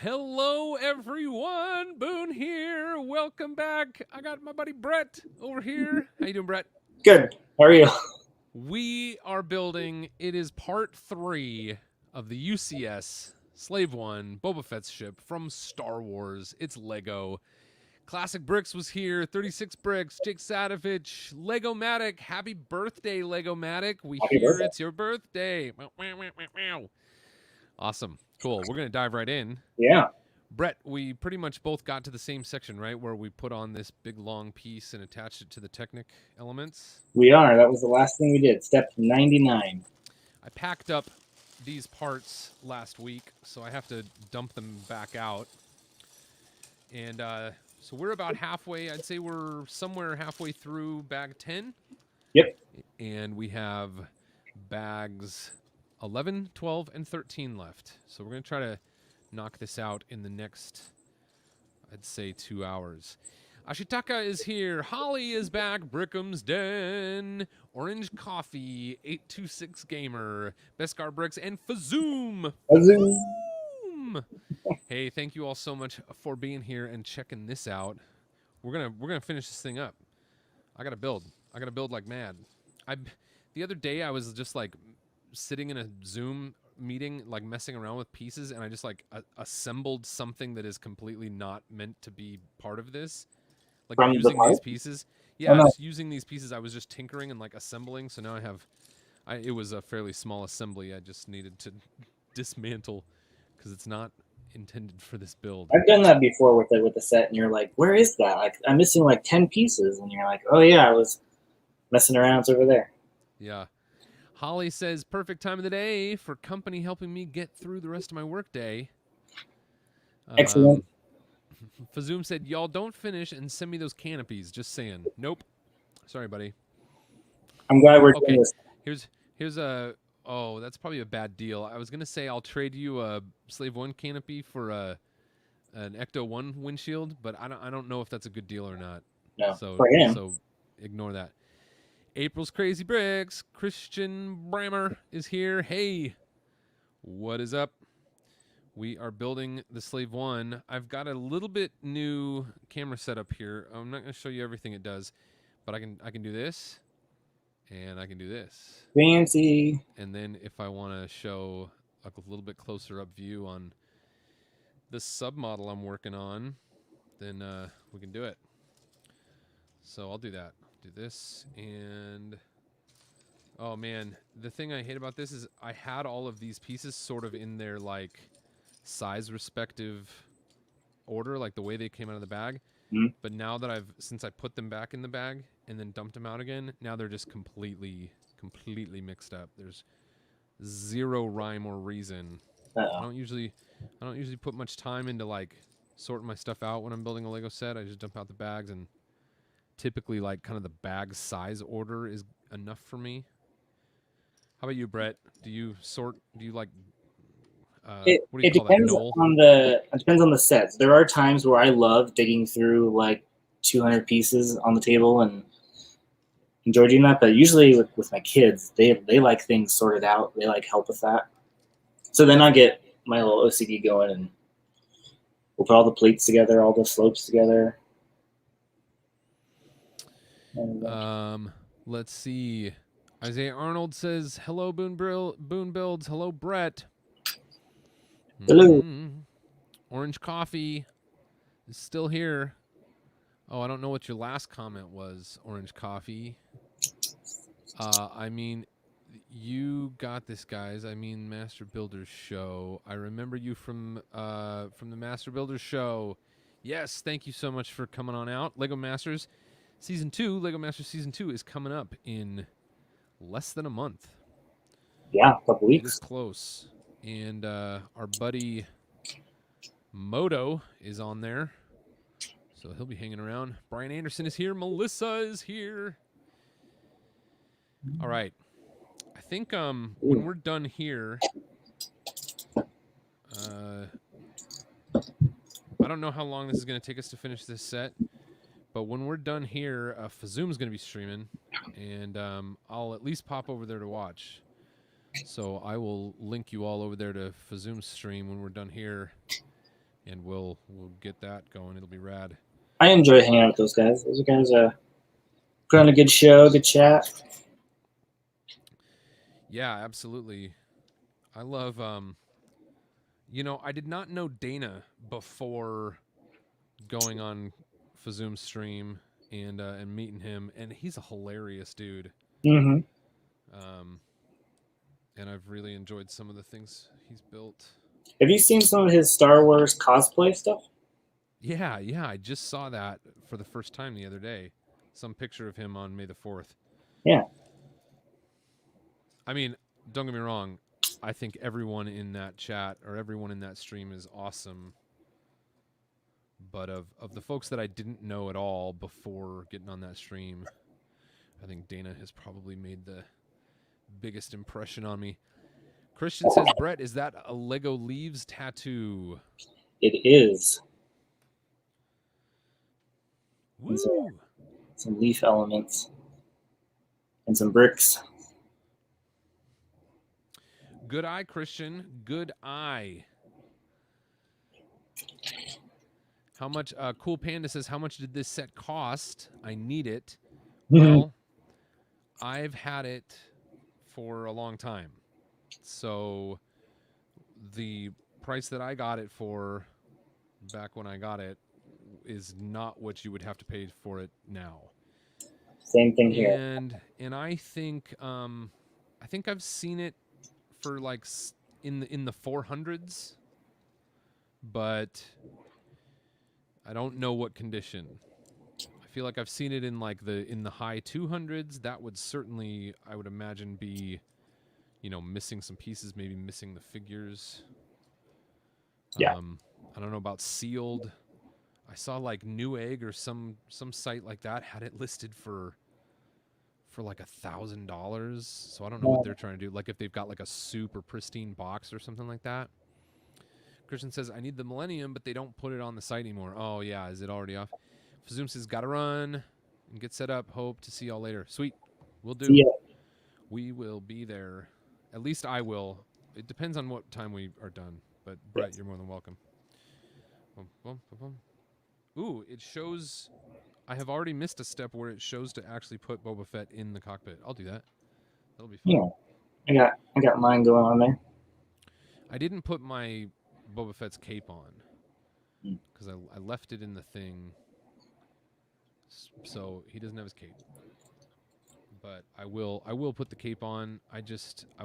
Hello, everyone. Boone here. Welcome back. I got my buddy Brett over here. How you doing, Brett? Good. How are you? We are building. It is part 3 of the UCS Slave One Boba Fett's ship from Star Wars. It's Lego. Classic Bricks was here. 36 Bricks. Jake Sadovich. Lego-matic. Happy birthday, Lego-matic. We Happy hear birthday. it's your birthday. Awesome. Cool. We're going to dive right in. Yeah. Brett, we pretty much both got to the same section, right? Where we put on this big long piece and attached it to the Technic elements. We are. That was the last thing we did. Step 99. I packed up these parts last week, so I have to dump them back out. And so we're about halfway. I'd say we're somewhere halfway through bag 10. Yep. And we have bags 11, 12, and 13 left. So we're going to try to knock this out in the next, I'd say, 2 hours. Ashitaka is here. Holly is back. Brickham's Den. Orange Coffee. 826 Gamer. Beskar Bricks. And Fazoom. Fazoom. Hey, thank you all so much for being here and checking this out. We're gonna finish this thing up. I gotta build like mad. The other day I was just like sitting in a Zoom meeting, like messing around with pieces, and I just like assembled something that is completely not meant to be part of this. Like From using the these pieces. Yeah, oh, no. just using these pieces. I was just tinkering and like assembling. So now it was a fairly small assembly. I just needed to dismantle because it's not intended for this build. I've done that before with the set, and you're like, "Where is that? Like, I'm missing like 10 pieces," and you're like, "Oh yeah, I was messing around. It's over there." Yeah. Holly says, perfect time of the day for company helping me get through the rest of my workday. Excellent. Fazoom said, y'all don't finish and send me those canopies. Just saying. Nope. Sorry, buddy. I'm glad we're doing this. Here's a, oh, that's probably a bad deal. I was going to say I'll trade you a Slave 1 canopy for an Ecto 1 windshield, but I don't know if that's a good deal or not. No, so, for him. So ignore that. April's Crazy Bricks. Christian Brammer is here. Hey, what is up? We are building the Slave 1. I've got a little bit new camera setup here. I'm not going to show you everything it does, but I can do this, and I can do this. Fancy. And then if I want to show a little bit closer up view on the submodel I'm working on, then we can do it. So I'll do that. Do this, and oh man, the thing I hate about this is I had all of these pieces sort of in their like size respective order, like the way they came out of the bag. But now that since I put them back in the bag and then dumped them out again, now they're just completely mixed up. There's zero rhyme or reason. I don't usually put much time into like sorting my stuff out when I'm building a Lego set. I just dump out the bags, and typically like kind of the bag size order is enough for me. How about you, Brett? Do you like what do you call that? It depends on the sets. There are times where I love digging through like 200 pieces on the table and enjoy doing that, but usually with my kids, they like things sorted out. They like help with that. So then I get my little OCD going, and we'll put all the plates together, all the slopes together. Let's see. Isaiah Arnold says, hello, Boone Builds. Hello, Brett. Hello. Orange Coffee is still here. Oh, I don't know what your last comment was, Orange Coffee. I mean, you got this, guys. I mean, Master Builders Show. I remember you from the Master Builders Show. Yes, thank you so much for coming on out. Lego Masters Season 2, Lego Masters Season 2 is coming up in less than a month. Yeah, a couple weeks. It is close. And our buddy Moto is on there, so he'll be hanging around. Brian Anderson is here. Melissa is here. All right. I think when we're done here, I don't know how long this is going to take us to finish this set, but when we're done here, Fazoom's going to be streaming, and I'll at least pop over there to watch. So I will link you all over there to Fazoom's stream when we're done here. and we'll get that going. It'll be rad. I enjoy hanging out with those guys. Those guys put on a good show, good chat. Yeah, absolutely. I love I did not know Dana before going on Fazoom's stream and meeting him, and he's a hilarious dude. Mm-hmm. And I've really enjoyed some of the things he's built. Have you seen some of his Star Wars cosplay stuff? Yeah, I just saw that for the first time the other day. Some picture of him on May the 4th. Yeah. I mean, don't get me wrong. I think everyone in that chat or everyone in that stream is awesome. But of the folks that I didn't know at all before getting on that stream, I think Dana has probably made the biggest impression on me. Christian says, Brett, is that a Lego Leaves tattoo? It is. Woo! Some leaf elements and some bricks. Good eye, Christian. Good eye. How much? Cool Panda says, how much did this set cost? I need it. Well, I've had it for a long time. So the price that I got it for back when I got it is not what you would have to pay for it now. Same thing here. And I think I've seen it for like in the 400s, but I don't know what condition. I feel like I've seen it in like in the high 200s. That would certainly, I would imagine, be, missing some pieces, maybe missing the figures. Yeah. I don't know about sealed. I saw like Newegg or some site like that had it listed for like $1,000. So I don't know what they're trying to do. Like if they've got like a super pristine box or something like that. Christian says, I need the Millennium, but they don't put it on the site anymore. Oh yeah, is it already off? Fazoom says, gotta run and get set up. Hope to see y'all later. Sweet. We'll do. Yeah. We will be there. At least I will. It depends on what time we are done. But Brett, you're more than welcome. Ooh, it shows. I have already missed a step where it shows to actually put Boba Fett in the cockpit. I'll do that. That'll be fun. Yeah, I got mine going on there. I didn't put my Boba Fett's cape on because I left it in the thing, so he doesn't have his cape. But I will put the cape on. I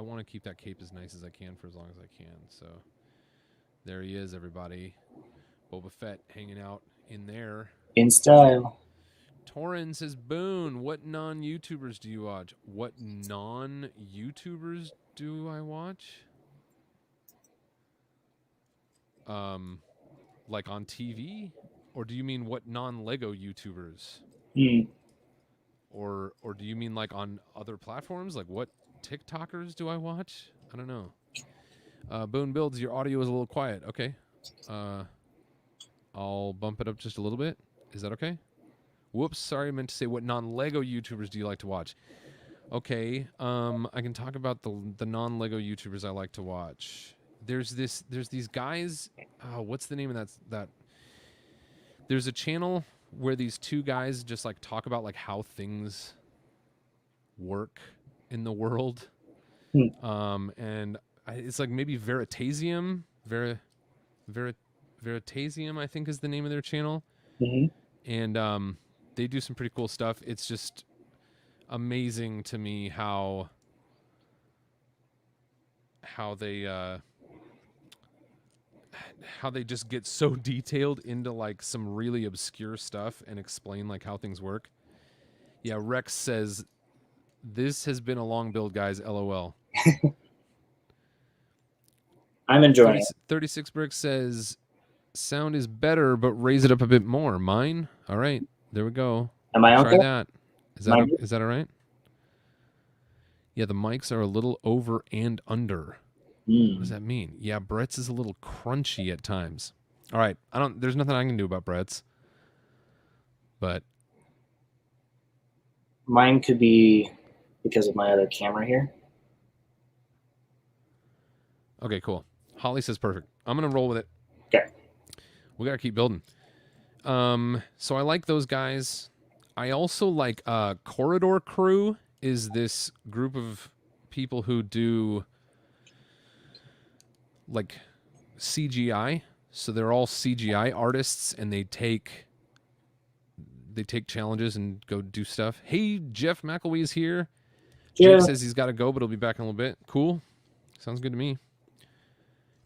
want to keep that cape as nice as I can for as long as I can. So there he is, everybody. Boba Fett hanging out in there. In style. Torrin says, Boone, what non-YouTubers do you watch? What non-YouTubers do I watch? Like on TV? Or do you mean what non-Lego YouTubers? Or do you mean like on other platforms? Like what TikTokers do I watch? I don't know. Boone Builds, your audio is a little quiet. Okay. I'll bump it up just a little bit. Is that okay? Whoops, sorry, I meant to say what non-Lego YouTubers do you like to watch? Okay, I can talk about the non-Lego YouTubers I like to watch. There's these guys, what's the name of that? There's a channel where these two guys just like talk about like how things work in the world. And it's like maybe Veritasium, Veritasium, I think is the name of their channel. And they do some pretty cool stuff. It's just amazing to me how they just get so detailed into like some really obscure stuff and explain like how things work. Yeah, Rex says, this has been a long build, guys. LOL. I'm enjoying it. 36 Bricks says, sound is better, but raise it up a bit more. Mine? All right. There we go. Am I Try okay? that. Is that all right? Yeah, the mics are a little over and under. What does that mean? Yeah, Brett's is a little crunchy at times. All right. There's nothing I can do about Brett's. But mine could be because of my other camera here. Okay, cool. Holly says perfect. I'm going to roll with it. Okay. We gotta keep building. So I like those guys. I also like Corridor Crew is this group of people who do like CGI. So they're all CGI artists, and they take challenges and go do stuff. Hey, Jeff McElwee is here. Yeah. Jake says he's got to go, but he'll be back in a little bit. Cool. Sounds good to me.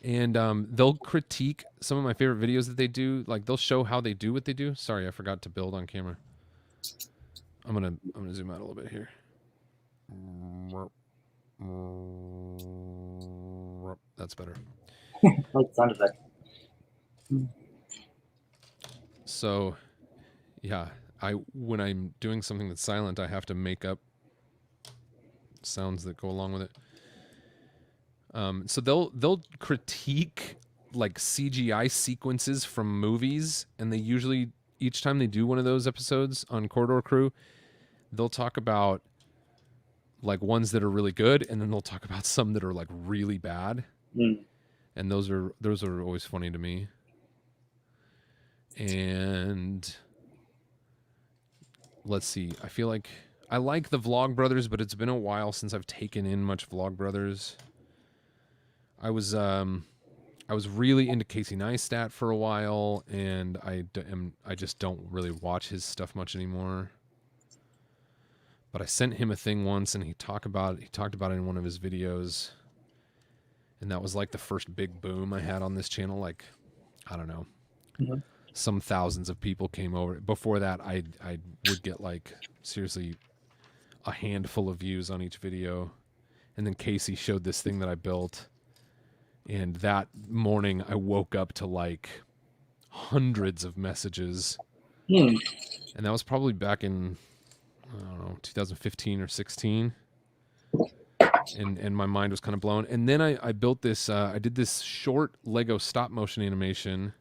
And they'll critique some of my favorite videos that they do. Like they'll show how they do what they do. Sorry, I forgot to build on camera. I'm gonna zoom out a little bit here. That's better. Like sound effect. So, yeah, when I'm doing something that's silent, I have to make up sounds that go along with it. So they'll critique like CGI sequences from movies, and they usually each time they do one of those episodes on Corridor Crew, they'll talk about like ones that are really good, and then they'll talk about some that are like really bad. And those are always funny to me. And let's see, I feel like I like the Vlog Brothers, but it's been a while since I've taken in much Vlog Brothers. I was really into Casey Neistat for a while, and I just don't really watch his stuff much anymore. But I sent him a thing once, and he talked about it in one of his videos, and that was like the first big boom I had on this channel. Like, I don't know, some thousands of people came over. Before that, I would get like seriously a handful of views on each video, and then Casey showed this thing that I built. And that morning, I woke up to like hundreds of messages. And that was probably back in, I don't know, 2015 or 16. And my mind was kind of blown. And then I built this, I did this short Lego stop motion animation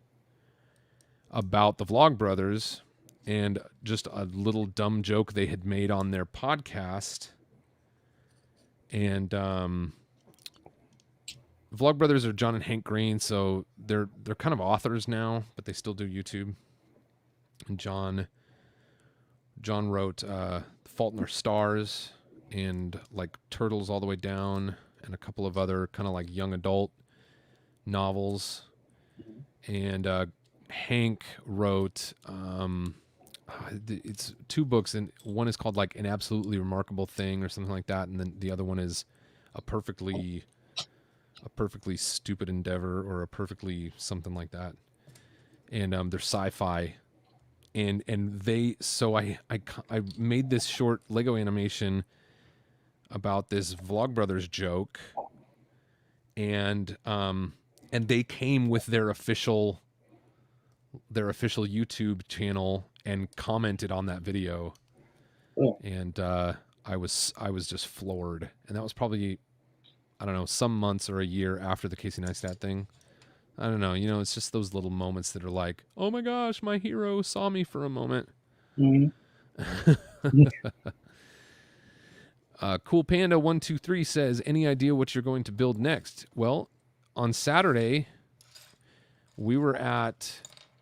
about the Vlog Brothers and just a little dumb joke they had made on their podcast. And, Vlog Brothers are John and Hank Green, so they're kind of authors now, but they still do YouTube. And John wrote Fault in Our Stars and like Turtles All the Way Down and a couple of other kind of like young adult novels. And Hank wrote it's 2 books, and one is called like An Absolutely Remarkable Thing or something like that, and then the other one is a perfectly stupid endeavor or a perfectly something like that. And they're sci-fi, and I made this short Lego animation about this Vlog Brothers joke, and they came with their official YouTube channel and commented on that video. And I was just floored. And that was probably, I don't know, some months or a year after the Casey Neistat thing. I don't know. It's just those little moments that are like, oh my gosh, my hero saw me for a moment. Cool Panda 123 says, any idea what you're going to build next? Well, on Saturday, we were at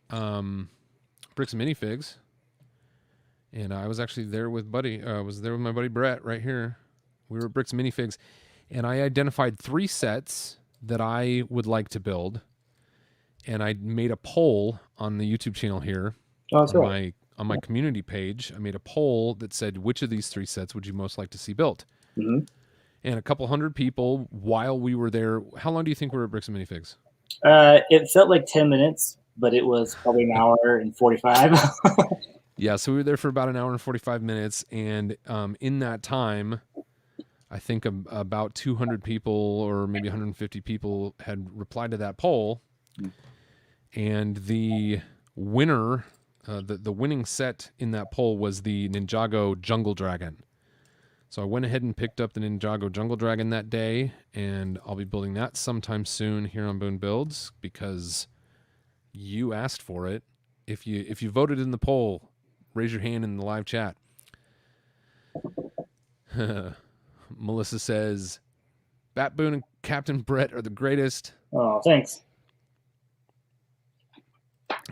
Bricks and Minifigs, and I was actually there with my buddy Brett right here. We were at Bricks and Minifigs, and I identified 3 sets that I would like to build, and I made a poll on the YouTube channel here. Oh, that's right. On my community page. I made a poll that said, which of these 3 sets would you most like to see built? And a couple hundred people while we were there. How long do you think we were at Bricks and Minifigs? It felt like 10 minutes, but it was probably an hour and 45. Yeah, so we were there for about an hour and 45 minutes, and in that time, I think about 200 people or maybe 150 people had replied to that poll, and the winner, the winning set in that poll was the Ninjago Jungle Dragon. So I went ahead and picked up the Ninjago Jungle Dragon that day, and I'll be building that sometime soon here on Boone Builds because you asked for it. If you voted in the poll, raise your hand in the live chat. Melissa says, Bat Boone and Captain Brett are the greatest. Oh, thanks.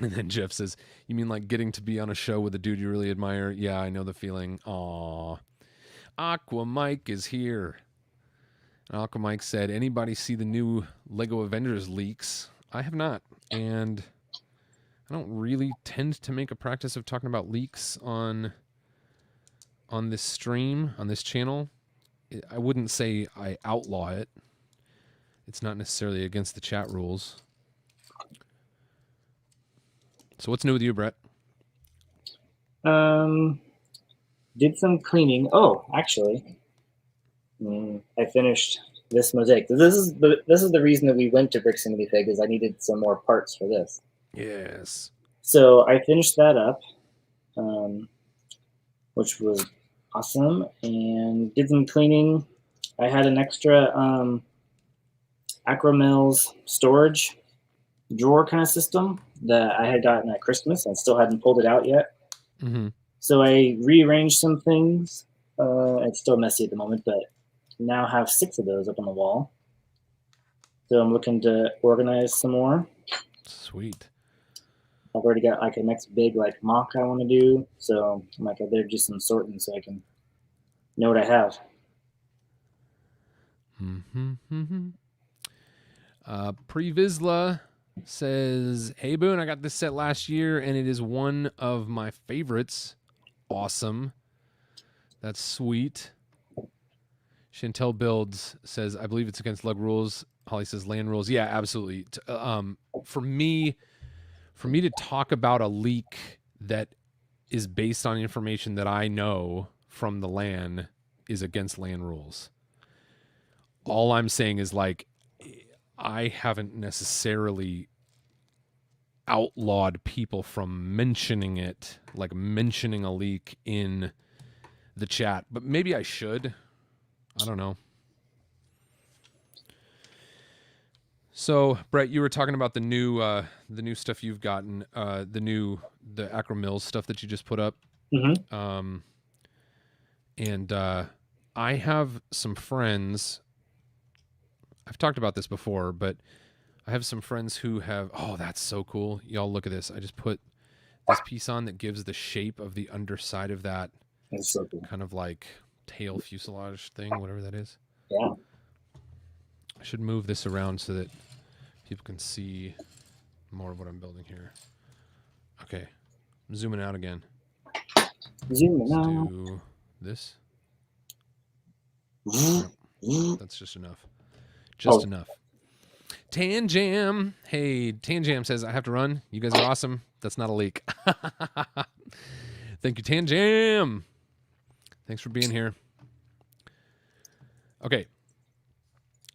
And then Jeff says, "You mean like getting to be on a show with a dude you really admire?" Yeah, I know the feeling. Aw. Aqua Mike is here. And Aqua Mike said, "Anybody see the new Lego Avengers leaks?" I have not. And I don't really tend to make a practice of talking about leaks on this stream, on this channel. I wouldn't say I outlaw it. It's not necessarily against the chat rules. So what's new with you, Brett? Did some cleaning. Oh, actually, I finished this mosaic. This is the reason that we went to Bricks and Minifig, is I needed some more parts for this. Yes. So I finished that up, which was awesome, and did some cleaning. I had an extra Acromills storage drawer kind of system that I had gotten at Christmas and still hadn't pulled it out yet. Mm-hmm. So I rearranged some things. It's still messy at the moment, but now have 6 of those up on the wall. So I'm looking to organize some more. Sweet. I've already got like a next big like mock I want to do. So I'm like, I better do some sorting so I can know what I have. Mm-hmm. Previsla says, "Hey Boone, I got this set last year and it is one of my favorites. Awesome. That's sweet." Chantel Builds says, "I believe it's against lug rules." Holly says, "Land rules." Yeah, absolutely. For me to talk about a leak that is based on information that I know from the LAN is against land rules. All I'm saying is, like, I haven't necessarily outlawed people from mentioning it, like mentioning a leak in the chat, but maybe I should. I don't know. So, Brett, you were talking about the new stuff you've gotten, the Acromills stuff that you just put up. Mm-hmm. And I have some friends. I've talked about this before, but I have some friends who have. Oh, that's so cool! Y'all, look at this. I just put this piece on that gives the shape of the underside of that. That's so cool. Kind of like tail fuselage thing, whatever that is. Yeah. I should move this around so that people can see more of what I'm building here. Okay, I'm zooming out again. Zooming Let's out. do this. Nope. That's just enough. Just enough. Tanjam. Hey, Tanjam says, "I have to run. You guys are awesome." That's not a leak. Thank you, Tanjam. Thanks for being here. Okay.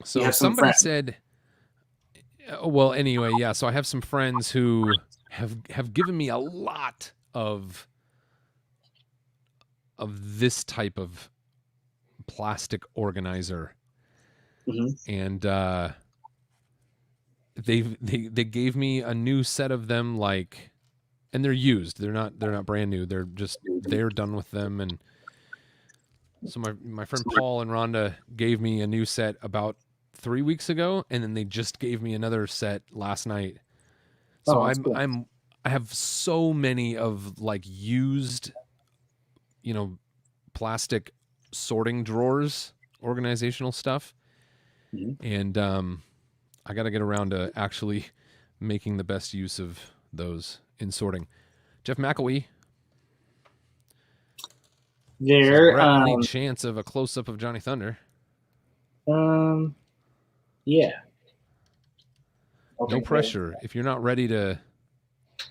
So somebody said, well, anyway, yeah. So I have some friends who have given me a lot of this type of plastic organizer. Mm-hmm. And they gave me a new set of them, like, and they're used. They're not brand new. They're done with them. And so my friend Paul and Rhonda gave me a new set about 3 weeks ago, and then they just gave me another set last night. So I have so many of, like, used, plastic sorting drawers, organizational stuff. Mm-hmm. And I got to get around to actually making the best use of those in sorting. Jeff McElwee. Any chance of a close-up of Johnny Thunder? Yeah. No pressure. If you're not ready to...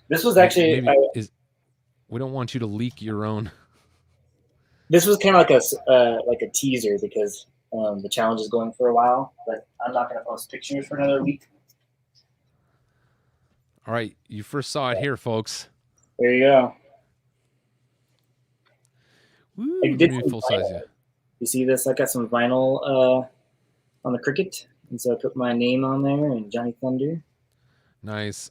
This was actually... we don't want you to leak your own... This was kind of like a teaser, because the challenge is going for a while, but I'm not going to post pictures for another week. All right. You first saw it here, folks. There you go. Woo, let me full size you. You see this? I got some vinyl on the Cricut, and so I put my name on there and Johnny Thunder. Nice.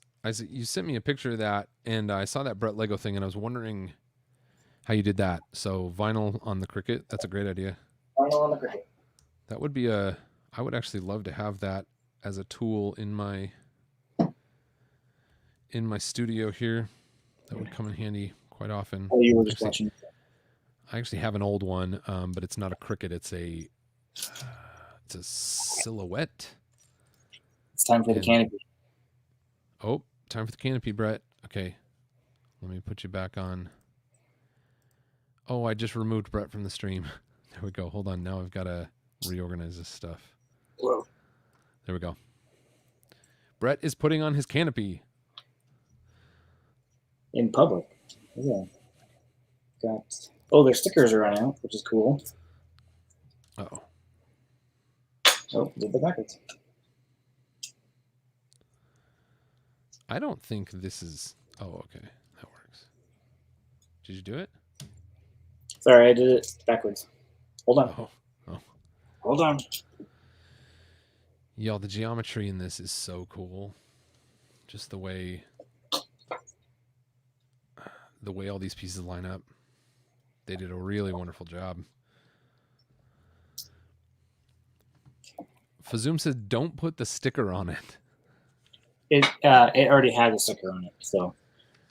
You sent me a picture of that, and I saw that Brett Lego thing, and I was wondering how you did that. So vinyl on the Cricut, that's a great idea. Vinyl on the Cricut. That would be I would actually love to have that as a tool in my in my studio here that would come in handy quite often. Oh, you were just watching. I actually have an old one, but it's not a Cricut. It's a silhouette. It's time for the canopy. Oh, time for the canopy, Brett. Okay, let me put you back on. Oh, I just removed Brett from the stream. There we go. Hold on. Now I've got to reorganize this stuff. Whoa. There we go. Brett is putting on his canopy. In public. Yeah. Their stickers are running out, which is cool. Uh-oh. Oh, did the backwards. I don't think this is... Oh, okay. That works. Did you do it? Sorry, I did it backwards. Hold on. Oh. Hold on. Y'all, the geometry in this is so cool. Just the way all these pieces line up. They did a really wonderful job. Fazoom says, don't put the sticker on it. It already had a sticker on it, so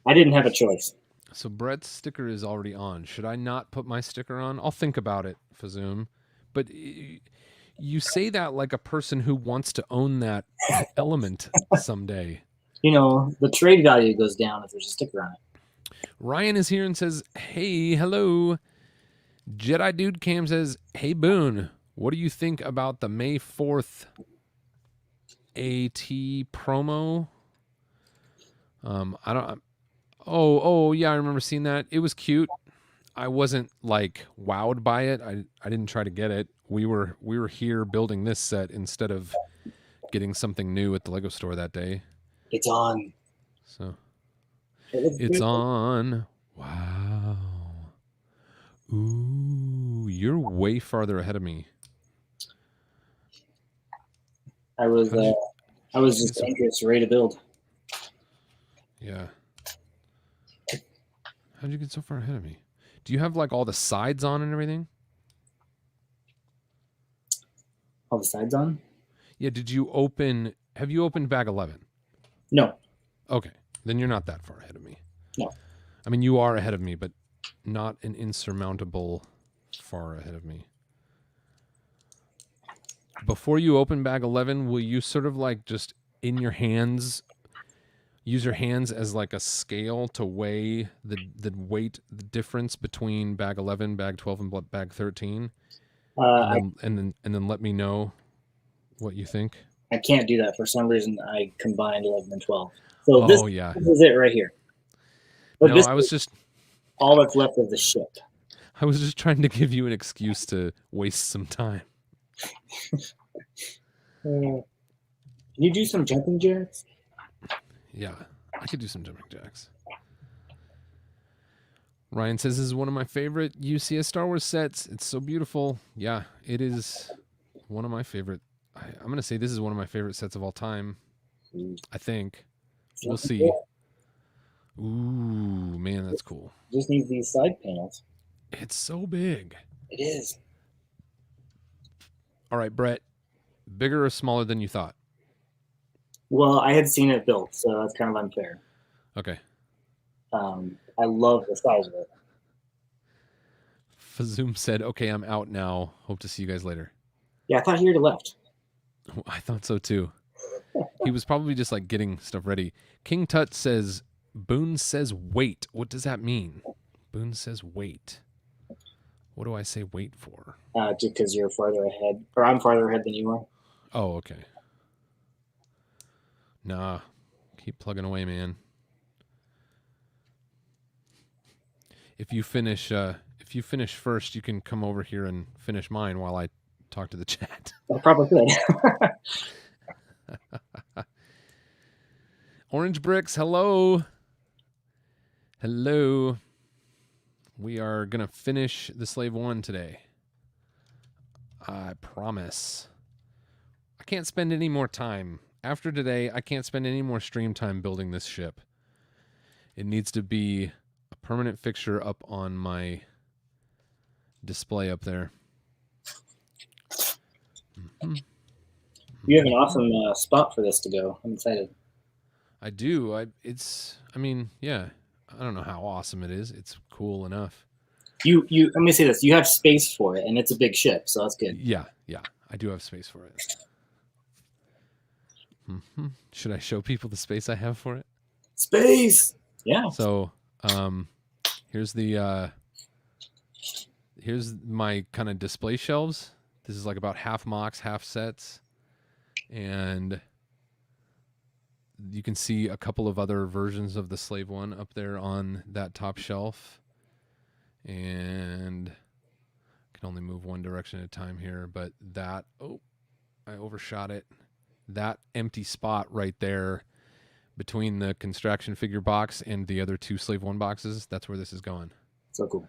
I didn't have a choice. So Brett's sticker is already on. Should I not put my sticker on? I'll think about it, Fazoom. But you say that like a person who wants to own that element someday. You know, the trade value goes down if there's a sticker on it. Ryan is here and says, hey, hello. Jedi Dude Cam says, hey, Boone, what do you think about the May 4th AT promo? Oh, yeah, I remember seeing that. It was cute. I wasn't like wowed by it. I didn't try to get it. We were here building this set instead of getting something new at the Lego store that day. It's on. So it's on. Wow. Ooh, you're way farther ahead of me. I was just anxious, ready to build. Yeah. How'd you get so far ahead of me? Do you have like all the sides on and everything? All the sides on? Yeah, have you opened bag 11? No. Okay, then you're not that far ahead of me. No. I mean, you are ahead of me, but not an insurmountable far ahead of me. Before you open bag 11, will you sort of like just in your hands, use your hands as like a scale to weigh the difference between bag 11, bag 12, and bag 13? And then let me know what you think. I can't do that. For some reason, I combined 11 and 12. So this is it right here. But no, I was just... all that's left of the ship. I was just trying to give you an excuse to waste some time. Can you do some jumping jacks? Yeah, I could do some jumping jacks. Ryan says, this is one of my favorite UCS Star Wars sets. It's so beautiful. Yeah, it is one of my favorite. I'm going to say this is one of my favorite sets of all time. I think. We'll see. Ooh, man, that's cool. Just needs these side panels. It's so big. It is. All right, Brett. Bigger or smaller than you thought? Well, I had seen it built, so that's kind of unfair. Okay. I love the size of it. Fazoom said, okay, I'm out now. Hope to see you guys later. Yeah, I thought he already left. I thought so too. He was probably just like getting stuff ready. King Tut says, Boone says wait. What does that mean? Boone says wait. What do I say wait for? Just because you're farther ahead, or I'm farther ahead than you are. Oh, okay. Nah, keep plugging away, man. If you finish first, you can come over here and finish mine while I talk to the chat. I probably could. Orange Bricks, hello. Hello. We are going to finish the Slave 1 today. I promise. I can't spend any more time. After today, I can't spend any more stream time building this ship. It needs to be a permanent fixture up on my display up there. You have an awesome spot for this to go. I'm excited. I do. I mean, yeah. I don't know how awesome it is. It's cool enough. You let me say this. You have space for it, and it's a big ship, so that's good. Yeah. I do have space for it. Should I show people the space I have for it? Space. Yeah. So, here's my kind of display shelves. This is like about half mocks, half sets, and you can see a couple of other versions of the Slave One up there on that top shelf. And I can only move one direction at a time here, but that, I overshot it. That empty spot right there between the construction figure box and the other two Slave One boxes, that's where this is going. So cool.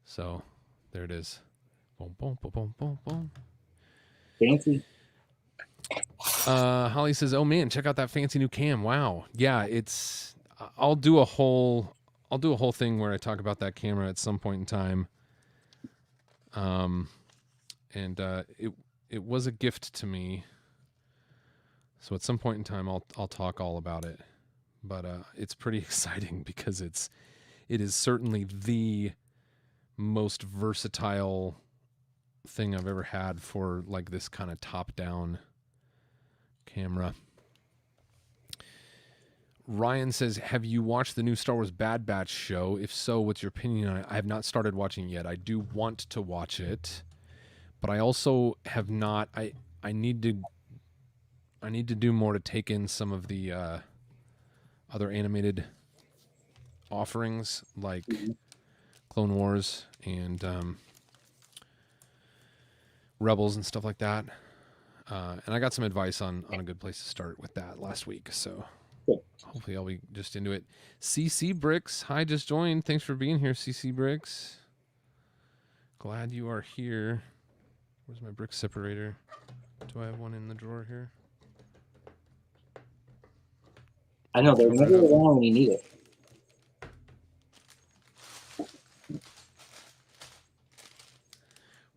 So there it is. Boom, boom, boom, boom, boom, boom. Fancy. Holly says, "Oh man, check out that fancy new cam! Wow, yeah, it's. I'll do a whole thing where I talk about that camera at some point in time. And it was a gift to me. So at some point in time, I'll talk all about it. But it's pretty exciting because it is certainly the most versatile thing I've ever had for like this kind of top-down camera." Ryan says, "Have you watched the new Star Wars Bad Batch show? If so, what's your opinion on it? I have not started watching yet. I do want to watch it, but I also have not. I need to do more to take in some of the other animated offerings like Clone Wars and Rebels and stuff like that. And I got some advice on a good place to start with that last week, so hopefully I'll be just into it." CC Bricks, hi, just joined. Thanks for being here, CC Bricks. Glad you are here. Where's my brick separator? Do I have one in the drawer here? I know, they're never around when you need it.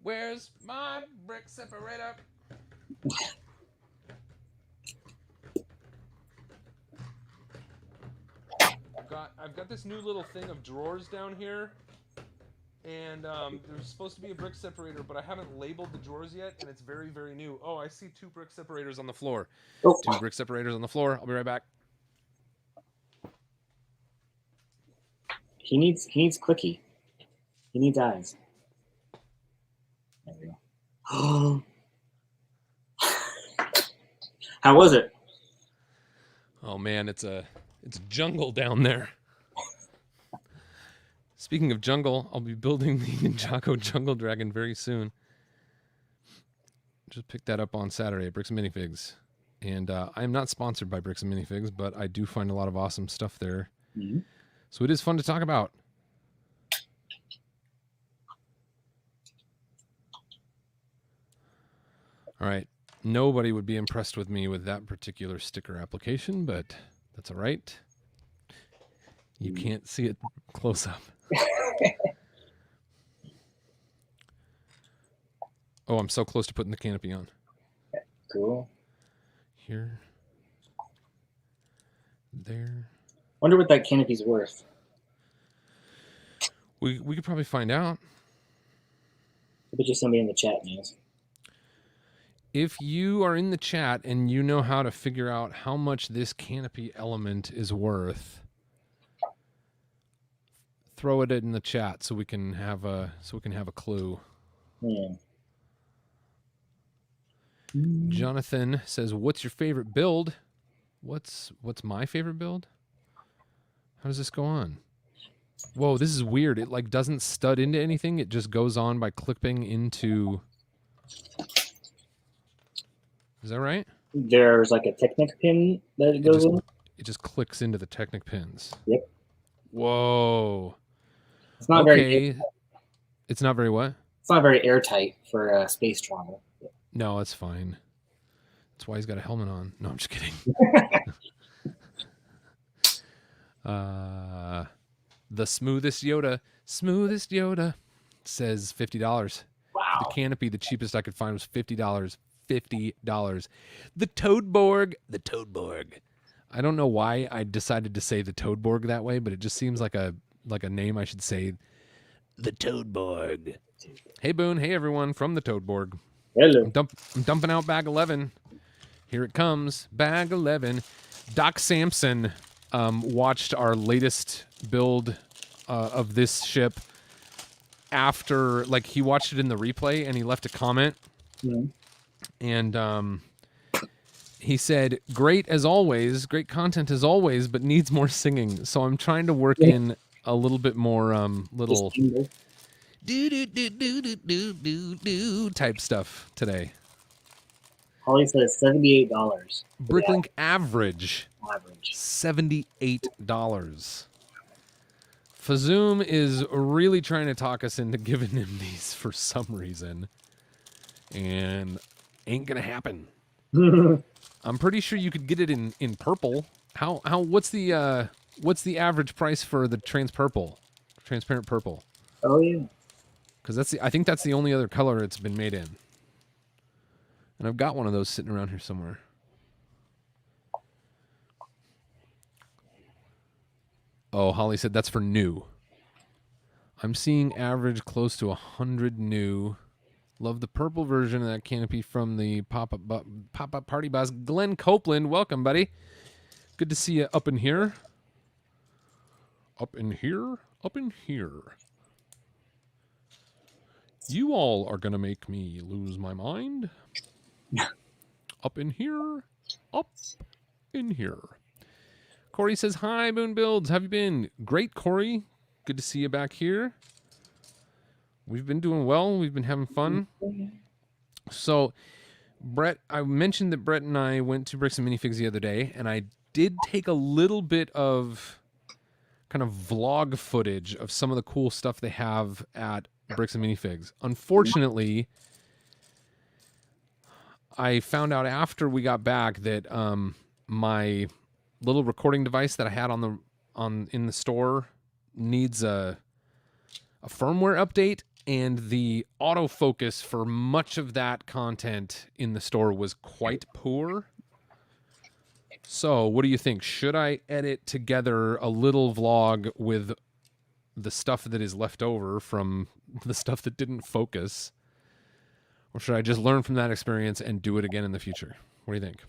Where's my brick separator? I've got this new little thing of drawers down here, and there's supposed to be a brick separator, but I haven't labeled the drawers yet, and it's very, very new. Oh, I see 2 brick separators on the floor. Oh. 2 brick separators on the floor. I'll be right back. He needs clicky. He needs eyes. There we go. How was it? Oh man, it's jungle down there. Speaking of jungle, I'll be building the Ninjago Jungle Dragon very soon. Just picked that up on Saturday at Bricks and Minifigs. And I'm not sponsored by Bricks and Minifigs, but I do find a lot of awesome stuff there. Mm-hmm. So it is fun to talk about. All right. Nobody would be impressed with me with that particular sticker application, but that's all right. You can't see it close up. Oh, I'm so close to putting the canopy on. Cool. Here. There. Wonder what that canopy's worth. We could probably find out. I bet you somebody in the chat knows. If you are in the chat and you know how to figure out how much this canopy element is worth, throw it in the chat so we can have a clue. Yeah. Jonathan says, "What's your favorite build?" What's my favorite build? How does this go on? Whoa, this is weird. It like doesn't stud into anything. It just goes on by clipping into. Is that right? There's like a Technic pin that it goes in. It just clicks into the Technic pins. Yep. Whoa. It's not very. It's not very what? It's not very airtight for space travel. No, it's fine. That's why he's got a helmet on. No, I'm just kidding. The smoothest Yoda says $50. Wow. The canopy, the cheapest I could find was $50. $50. The Toadborg. I don't know why I decided to say the Toadborg that way, but it just seems like a name I should say. The Toadborg. Hey Boone, hey everyone from the Toadborg. Hello. I'm dumping out bag 11. Here it comes, bag 11. Doc Sampson watched our latest build of this ship after, like, he watched it in the replay and he left a comment. Mm-hmm. And he said, great as always, great content as always, but needs more singing. So I'm trying to work in a little bit more little do do do do do do do do type stuff today. Holly says $78. Bricklink average Average. $78. Fazoom is really trying to talk us into giving him these for some reason, and ain't gonna happen. I'm pretty sure you could get it in purple. What's the average price for the transparent purple? Oh yeah. Because I think that's the only other color it's been made in. And I've got one of those sitting around here somewhere. Oh, Holly said that's for new. I'm seeing average close to 100 new. Love the purple version of that canopy from the pop-up party boss. Glenn Copeland, welcome, buddy. Good to see you up in here. Up in here? Up in here. You all are going to make me lose my mind. Up in here. Up in here. Corey says, hi, Boone Builds. How have you been? Great, Corey. Good to see you back here. We've been doing well. We've been having fun. So, Brett, I mentioned that Brett and I went to Bricks and Minifigs the other day, and I did take a little bit of kind of vlog footage of some of the cool stuff they have at Bricks and Minifigs. Unfortunately, I found out after we got back that my little recording device that I had in the store needs a firmware update, and the autofocus for much of that content in the store was quite poor. So, what do you think? Should I edit together a little vlog with the stuff that is left over from the stuff that didn't focus? Or should I just learn from that experience and do it again in the future? What do you think?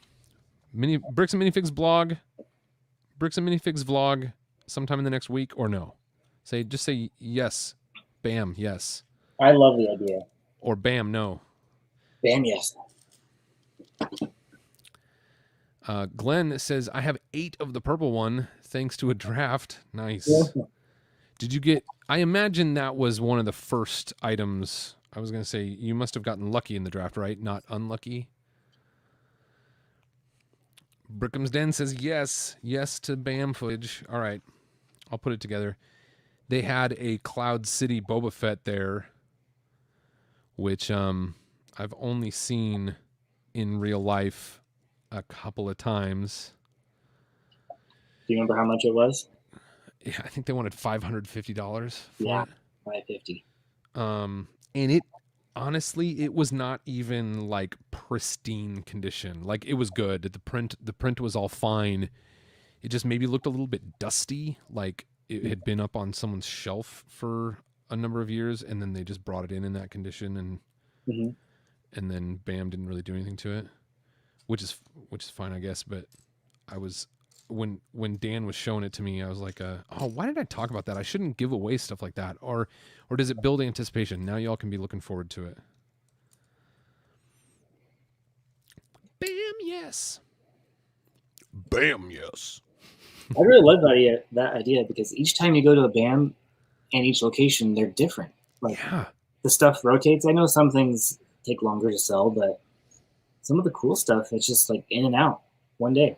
Bricks and Minifigs vlog sometime in the next week, or no? Just say yes. Bam, yes. I love the idea. Or bam, no. Bam, yes. Glenn says, I have 8 of the purple one thanks to a draft. Nice. Yeah. Did you get... I imagine that was one of the first items. I was going to say, you must have gotten lucky in the draft, right? Not unlucky. Brickham's Den says yes. Yes to BAM footage. All right. I'll put it together. They had a Cloud City Boba Fett there, which I've only seen in real life a couple of times. Do you remember how much it was? Yeah, I think they wanted $550 for Yeah, it. $550. And it honestly, it was not even like pristine condition. Like, it was good. The print was all fine. It just maybe looked a little bit dusty, like it had been up on someone's shelf for a number of years, and then they just brought it in that condition, and then BAM didn't really do anything to it, which is fine, I guess. But I was when Dan was showing it to me, I was like, oh, why did I talk about that? I shouldn't give away stuff like that. Or does it build anticipation? Now y'all can be looking forward to it. BAM, yes. BAM, yes. I really love that idea because each time you go to a BAM and each location, they're different. Like, yeah. The stuff rotates. I know some things take longer to sell, but some of the cool stuff, it's just like in and out one day.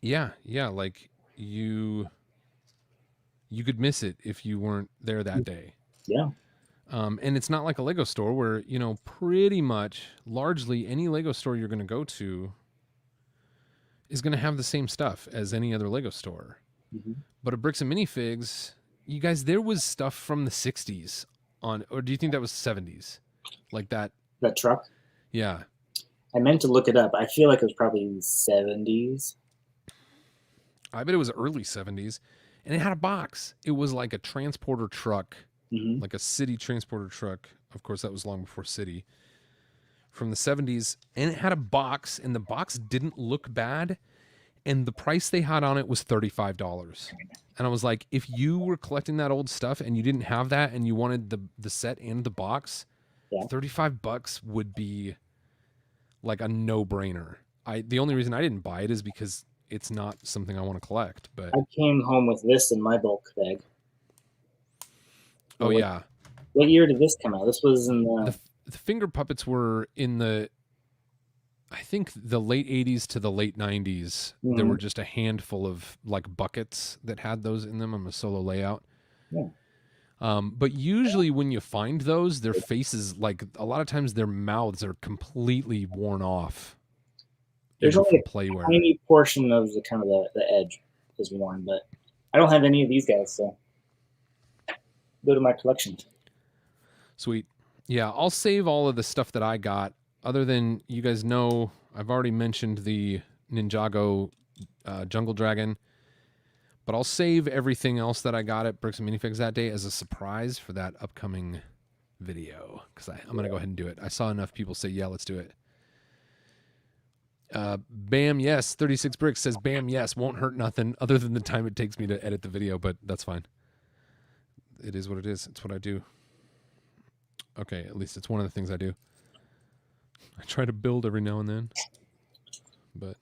Yeah. Like you could miss it if you weren't there that day. Yeah. And it's not like a Lego store where, pretty much largely any Lego store you're going to go to is going to have the same stuff as any other Lego store. But at Bricks and Minifigs, you guys, there was stuff from the 60s or do you think that was 70s? Like that truck? Yeah. I meant to look it up. I feel like it was probably 70s. I bet it was early 70s. And it had a box. It was like a transporter truck, Mm-hmm. like a city transporter truck. Of course, that was long before city. From the 70s. And it had a box, and the box didn't look bad. And the price they had on it was $35. And I was like, if you were collecting that old stuff and you didn't have that and you wanted the set and the box, Yeah. $35 would be like a no-brainer. The only reason I didn't buy it is because it's not something I want to collect. But I came home with this in my bulk bag. oh yeah, What year did this come out? This was in the finger puppets were in the, I think, the late 80s to the late 90s. There were just a handful of like buckets that had those in them on a solo layout. Yeah. But usually when you find those, their faces, like a lot of times their mouths are completely worn off. There's only a Playwear. tiny portion of the kind of the edge is worn, but I don't have any of these guys, so go to my collection. Sweet. Yeah, I'll save all of the stuff that I got. Other than, you guys know, I've already mentioned the Ninjago Jungle Dragon. But I'll save everything else that I got at Bricks and Minifigs that day as a surprise for that upcoming video. Because I'm going to go ahead and do it. I saw enough people say, yeah, let's do it. Bam, yes. 36 Bricks says, bam, yes. Won't hurt nothing other than the time it takes me to edit the video. But that's fine. It is what it is. It's what I do. Okay, at least it's one of the things I do. I try to build every now and then. But...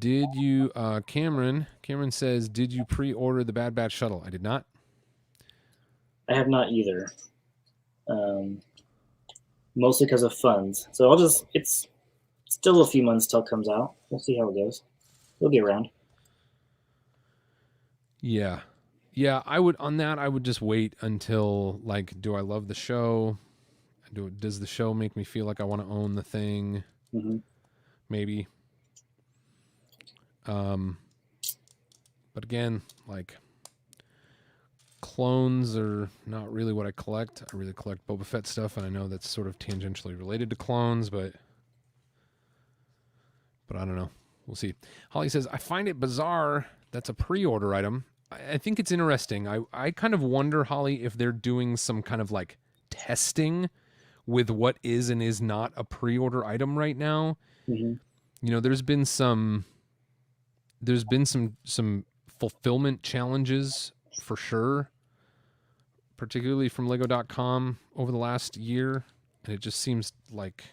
Did you, Cameron says, did you pre-order the Bad Batch shuttle? I did not. I have not either. Mostly because of funds. So it's still a few months till it comes out. We'll see how it goes. We'll get around. Yeah. Yeah, I would just wait until, like, do I love the show? Does the show make me feel like I want to own the thing? Mm-hmm. Maybe. But again, like, clones are not really what I collect. I really collect Boba Fett stuff, and I know that's sort of tangentially related to clones, but I don't know. We'll see. Holly says, I find it bizarre that's a pre-order item. I think it's interesting. I kind of wonder, Holly, if they're doing some kind of, like, testing with what is and is not a pre-order item right now. Mm-hmm. You know, there's been some fulfillment challenges for sure, particularly from Lego.com over the last year, and it just seems like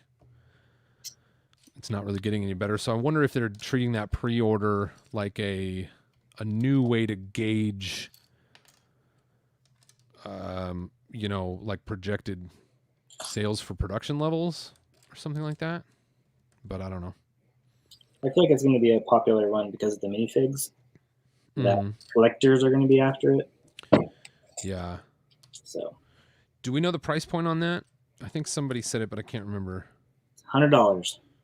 it's not really getting any better. So I wonder if they're treating that pre-order like a new way to gauge, you know, like projected sales for production levels or something like that. But I don't know. I feel like it's going to be a popular one because of the minifigs. That Mm-hmm. collectors are going to be after it. Yeah. So, do we know the price point on that? I think somebody said it, but I can't remember. $100,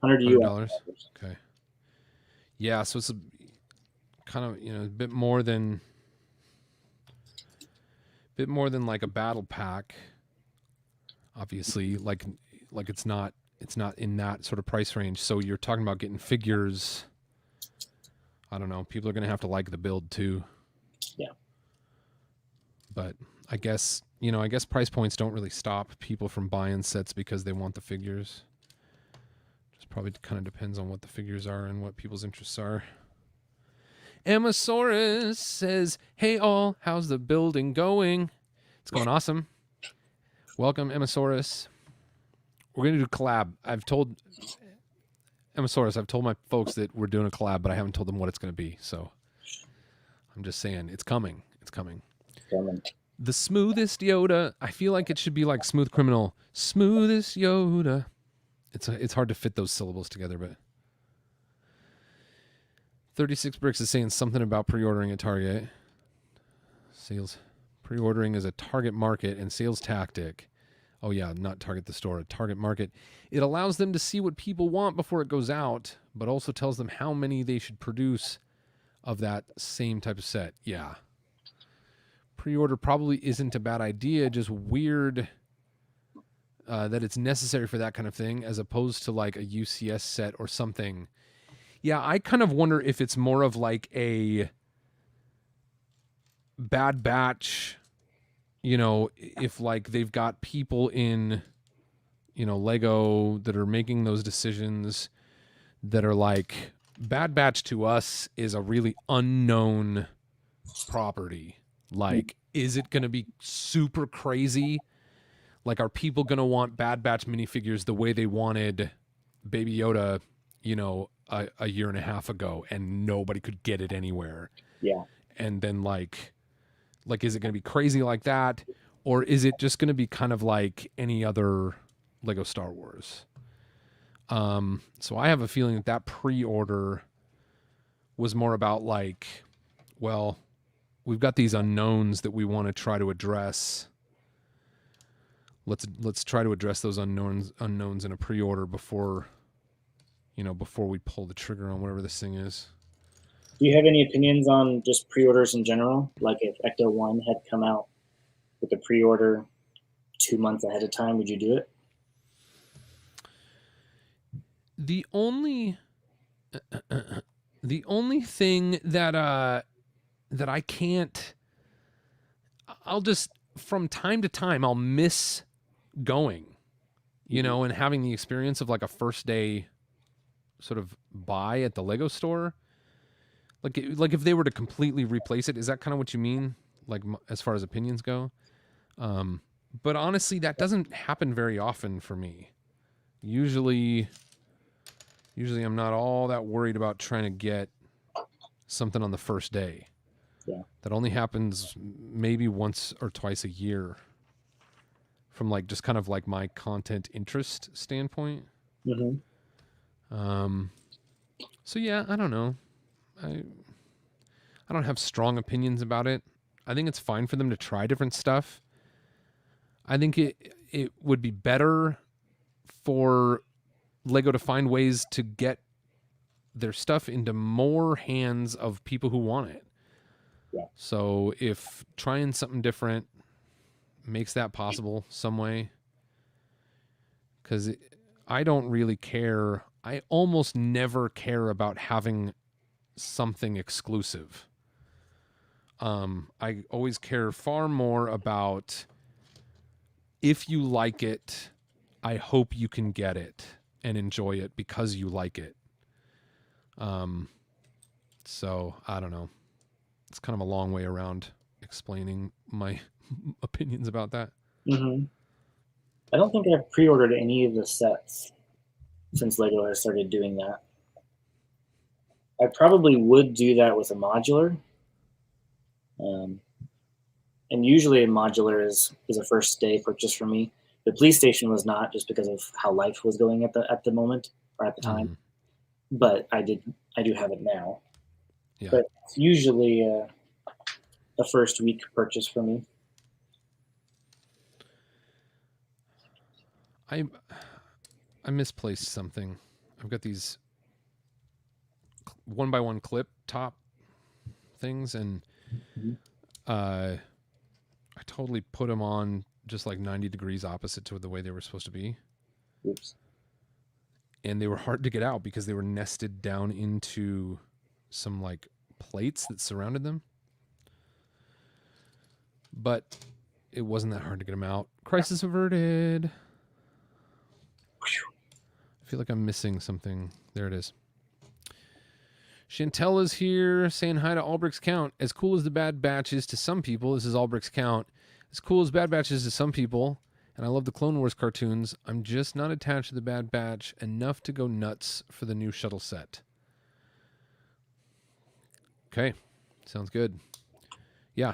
$100 US. Okay. Yeah, so it's a kind of, you know, a bit more than like a battle pack. Obviously, like it's not in that sort of price range. So you're talking about getting figures. I don't know. People are going to have to like the build too. Yeah. But I guess price points don't really stop people from buying sets because they want the figures. Just probably kind of depends on what the figures are and what people's interests are. Emmasaurus says, hey all, how's the building going? It's going awesome. Welcome, Emmasaurus. We're going to do collab. I've told my folks that we're doing a collab, but I haven't told them what it's going to be. So I'm just saying it's coming. It's coming. The smoothest Yoda. I feel like it should be like Smooth Criminal. Smoothest Yoda. It's hard to fit those syllables together, but 36 Bricks is saying something about pre-ordering at Target. Sales. Pre-ordering is a target market and sales tactic. Oh yeah, not Target the store, a target market. It allows them to see what people want before it goes out, but also tells them how many they should produce of that same type of set. Yeah. Pre-order probably isn't a bad idea, just weird that it's necessary for that kind of thing, as opposed to like a UCS set or something. Yeah, I kind of wonder if it's more of like a Bad Batch, you know, if like they've got people in, you know, Lego that are making those decisions that are like, Bad Batch to us is a really unknown property. Like, is it going to be super crazy? Like, are people going to want Bad Batch minifigures the way they wanted Baby Yoda, you know, a year and a half ago, and nobody could get it anywhere? Yeah. And then like, is it going to be crazy like that? Or is it just going to be kind of like any other Lego Star Wars? So I have a feeling that pre-order was more about like, well, we've got these unknowns that we want to try to address. Let's try to address those unknowns in a pre-order before we pull the trigger on whatever this thing is. Do you have any opinions on just pre-orders in general? Like if Ecto 1 had come out with a pre-order 2 months ahead of time, would you do it? The only thing that I can't, I'll just, from time to time, I'll miss going, you know, and having the experience of like a first day sort of buy at the Lego store. Like if they were to completely replace it, is that kind of what you mean? Like as far as opinions go? But honestly, that doesn't happen very often for me. Usually I'm not all that worried about trying to get something on the first day. Yeah. That only happens maybe once or twice a year from like just kind of like my content interest standpoint. Mm-hmm. So yeah, I don't know. I don't have strong opinions about it. I think it's fine for them to try different stuff. I think it would be better for Lego to find ways to get their stuff into more hands of people who want it. Yeah. So if trying something different makes that possible some way, because I don't really care. I almost never care about having something exclusive. I always care far more about, if you like it, I hope you can get it and enjoy it because you like it. So I don't know. It's kind of a long way around explaining my opinions about that. Mm-hmm. I don't think I've pre-ordered any of the sets since Lego has started doing that. I probably would do that with a modular. And usually a modular is a first day purchase for me. The police station was not, just because of how life was going at the moment or at the time. But I do have it now. Yeah. But it's usually a first week purchase for me. I misplaced something. I've got these 1x1 clip top things, and I totally put them on just like 90 degrees opposite to the way they were supposed to be. Oops. And they were hard to get out because they were nested down into some like plates that surrounded them. But it wasn't that hard to get them out. Crisis averted. I feel like I'm missing something. There it is. Chantella's here saying hi to Albrecht's Count. As cool as the Bad Batch is to some people, this is Albrecht's Count. As cool as Bad Batch is to some people, and I love the Clone Wars cartoons, I'm just not attached to the Bad Batch enough to go nuts for the new shuttle set. Okay, sounds good. Yeah,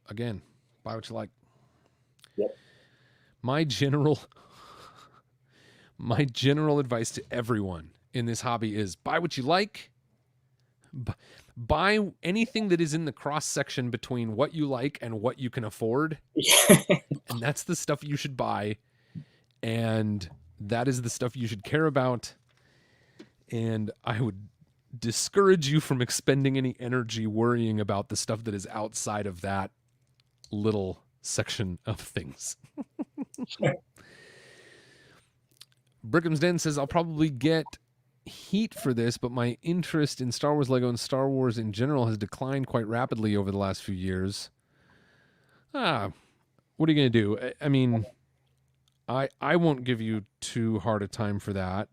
again, buy what you like. Yep. My general advice to everyone in this hobby is buy what you like. Buy anything that is in the cross section between what you like and what you can afford. And that's the stuff you should buy. And that is the stuff you should care about. And I would discourage you from expending any energy worrying about the stuff that is outside of that little section of things. Brickham's Den says, I'll probably get heat for this, but my interest in Star Wars Lego and Star Wars in general has declined quite rapidly over the last few years. What are you going to do? I mean, I won't give you too hard a time for that.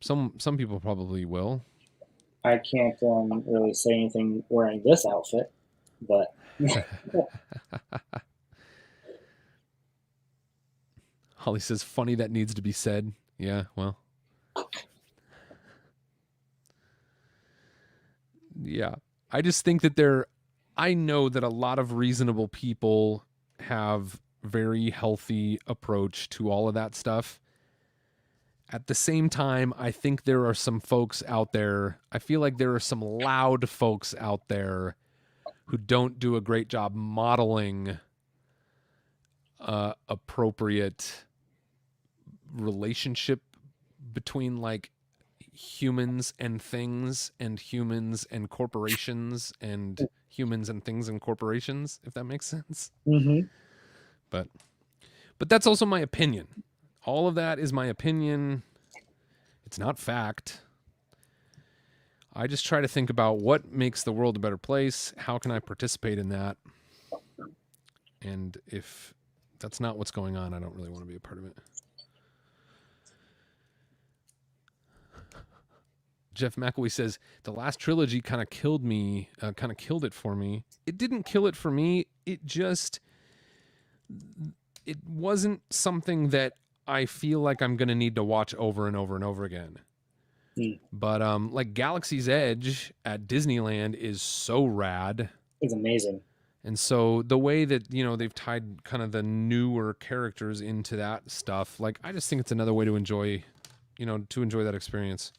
Some people probably will. I can't really say anything wearing this outfit, but Holly says, funny that needs to be said. Yeah, well. Yeah. I just think that I know that a lot of reasonable people have very healthy approach to all of that stuff. At the same time, I think there are some folks out there, I feel like there are some loud folks out there who don't do a great job modeling appropriate relationship between like humans and things and humans and corporations and humans and things and corporations, if that makes sense. Mm-hmm. But that's also my opinion. All of that is my opinion. It's not fact. I just try to think about what makes the world a better place. How can I participate in that? And if that's not what's going on, I don't really want to be a part of it. Jeff McElwee says, the last trilogy kind of killed it for me. It didn't kill it for me. It wasn't something that I feel like I'm going to need to watch over and over and over again. But like Galaxy's Edge at Disneyland is so rad. It's amazing. And so the way that, they've tied kind of the newer characters into that stuff, like I just think it's another way to enjoy that experience.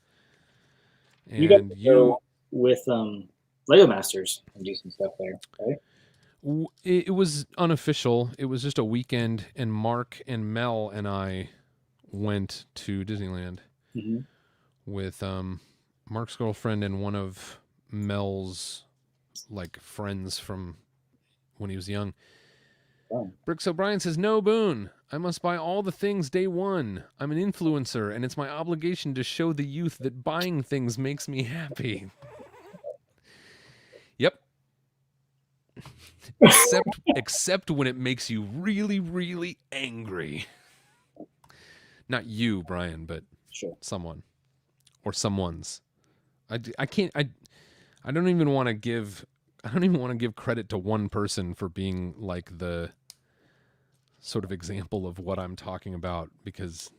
And you got to go with Lego Masters and do some stuff there, right? It was unofficial. It was just a weekend, and Mark and Mel and I went to Disneyland with Mark's girlfriend and one of Mel's like friends from when he was young. Oh. Bricks O'Brien says, no, Boone. I must buy all the things day one. I'm an influencer, and it's my obligation to show the youth that buying things makes me happy. Yep. Except when it makes you really, really angry. Not you, Brian, but sure. Someone. Or someone's. I don't even want to give credit to one person for being like the sort of example of what I'm talking about, because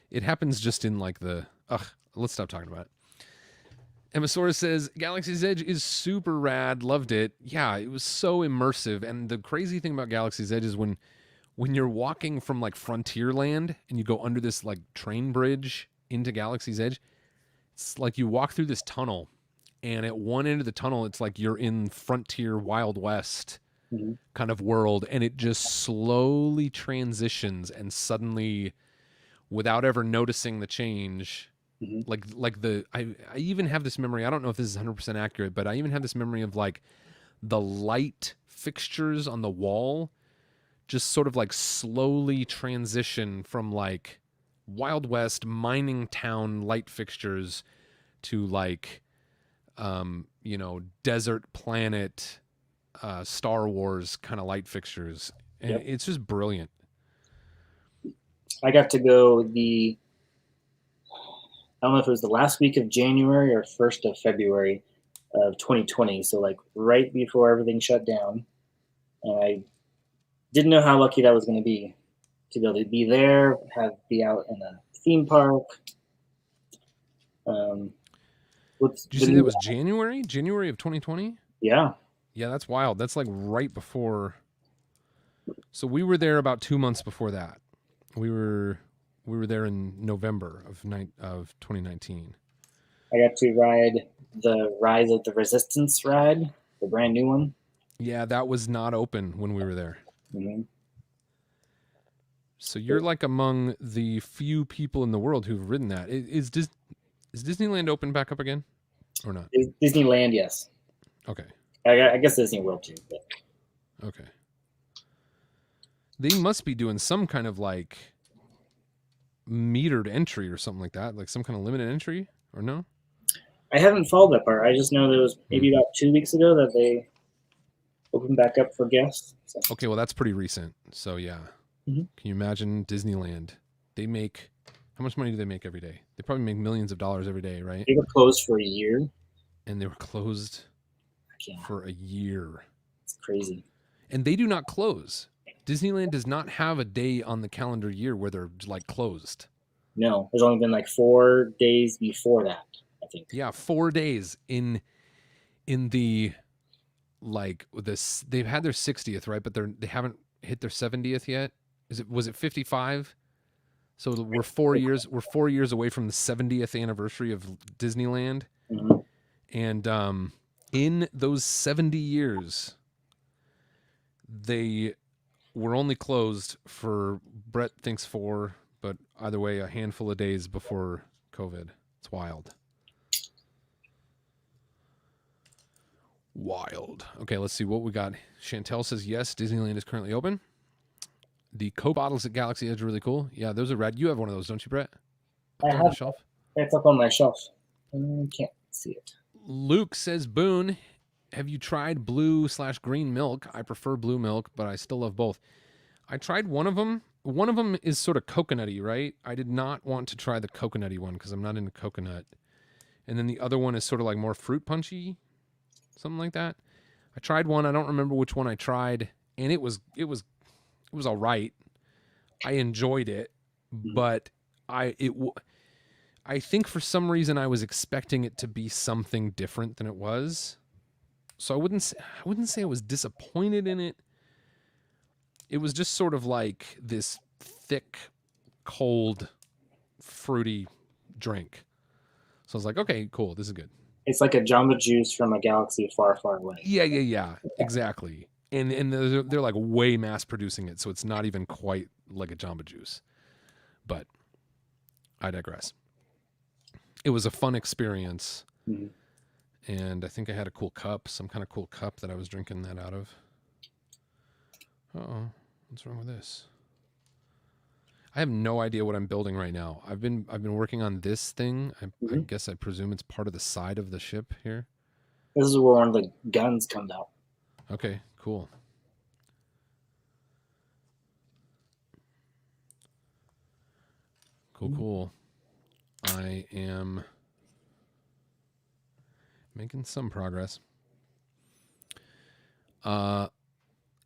it happens just in like let's stop talking about it. Emmasaurus says, Galaxy's Edge is super rad. Loved it. Yeah, it was so immersive. And the crazy thing about Galaxy's Edge is when you're walking from like Frontierland and you go under this like train bridge into Galaxy's Edge, it's like you walk through this tunnel, and at one end of the tunnel, it's like you're in Frontier Wild West kind of world, and it just slowly transitions, and suddenly, without ever noticing the change, I even have this memory. I don't know if this is 100% accurate, but I even have this memory of like the light fixtures on the wall just sort of like slowly transition from like Wild West mining town light fixtures to like desert planet Star Wars kind of light fixtures. And it's just brilliant. I got to go I don't know if it was the last week of January or 1st of February of 2020. So like right before everything shut down. And I didn't know how lucky that was going to be to be able to be there, be out in a theme park. Did you say that was January? January of 2020? Yeah. Yeah, that's wild. That's like right before. So we were there about 2 months before that. We were there in November of 2019. I got to ride the Rise of the Resistance ride, the brand new one. Yeah, that was not open when we were there. Mm-hmm. So you're like among the few people in the world who've ridden that. Is Disneyland open back up again or not? Disneyland, yes. Okay. I guess Disney World too. But. Okay. They must be doing some kind of like metered entry or something like that, like some kind of limited entry, or no? I haven't followed that part. I just know that it was maybe about 2 weeks ago that they opened back up for guests. So. Okay, well that's pretty recent. So yeah, Can you imagine Disneyland? They make how much money do they make every day? They probably make millions of dollars every day, right? They were closed for a year. And they were closed for a year. It's crazy. And they do not close. Disneyland does not have a day on the calendar year where they're like closed. No, there's only been like 4 days before that, I think. Yeah, 4 days in the like this. They've had their 60th, right? But they haven't hit their 70th yet. Was it 55? So we're 4 years. We're 4 years away from the 70th anniversary of Disneyland, and in those 70 years, they were only closed for Brett thinks 4, but either way, a handful of days before COVID. It's wild. Wild. Okay, let's see what we got. Chantel says yes, Disneyland is currently open. The Coke bottles at Galaxy Edge are really cool. Yeah, those are rad. You have one of those, don't you, Brett? I have. On the shelf? It's up on my shelf. I can't see it. Luke says, Boone, have you tried blue/green milk? I prefer blue milk, but I still love both. I tried one of them. One of them is sort of coconutty, right? I did not want to try the coconutty one because I'm not into coconut. And then the other one is sort of like more fruit punchy, something like that. I tried one. I don't remember which one I tried, and it was all right. I enjoyed it, but I think for some reason I was expecting it to be something different than it was. So I wouldn't say I was disappointed in it. It was just sort of like this thick, cold, fruity drink. So I was like, okay, cool, this is good. It's like a Jamba Juice from a galaxy far, far away. Yeah, exactly. And they're like way mass producing it, so it's not even quite like a Jamba Juice. But I digress. It was a fun experience, and I think I had a cool cup, some kind of cool cup that I was drinking that out of. Uh-oh, what's wrong with this? I have no idea what I'm building right now. I've been working on this thing. I guess I presume it's part of the side of the ship here. This is where one of the guns comes out. Okay, cool. Cool. I am making some progress.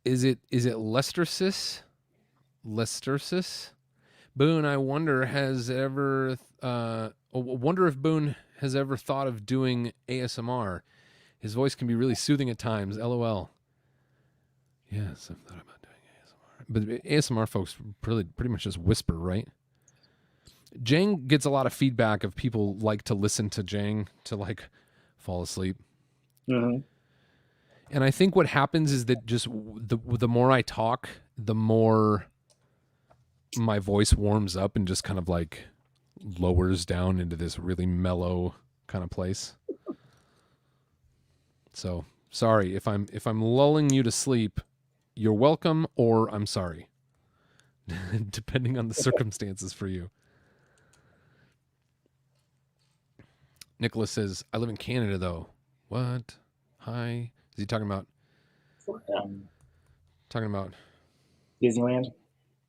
Is it Lestersis? Boone, I wonder if Boone has ever thought of doing ASMR. His voice can be really soothing at times. LOL. Yes, I've thought about doing ASMR. But ASMR folks pretty much just whisper, right? Jang gets a lot of feedback of people like to listen to Jang to like fall asleep. And I think what happens is that just the more I talk, the more my voice warms up and just kind of like lowers down into this really mellow kind of place. So sorry if I'm lulling you to sleep. You're welcome, or I'm sorry, depending on the circumstances for you. Nicholas says, I live in Canada though. What? Hi. Is he talking about? Talking about Disneyland.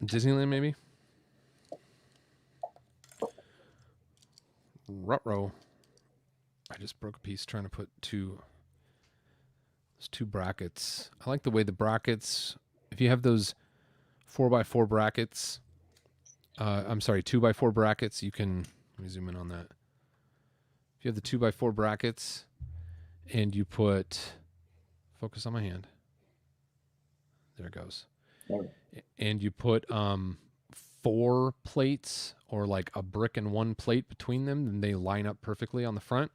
Disneyland, maybe. Ruh-roh. I just broke a piece trying to put two brackets. I like the way the brackets. If you have those 4x4 brackets, I'm sorry, 2x4 brackets. You can. Let me zoom in on that. If you have the 2x4 brackets, and you put. Focus on my hand. There it goes. And you put 4 plates or like a brick and 1 plate between them, and they line up perfectly on the front.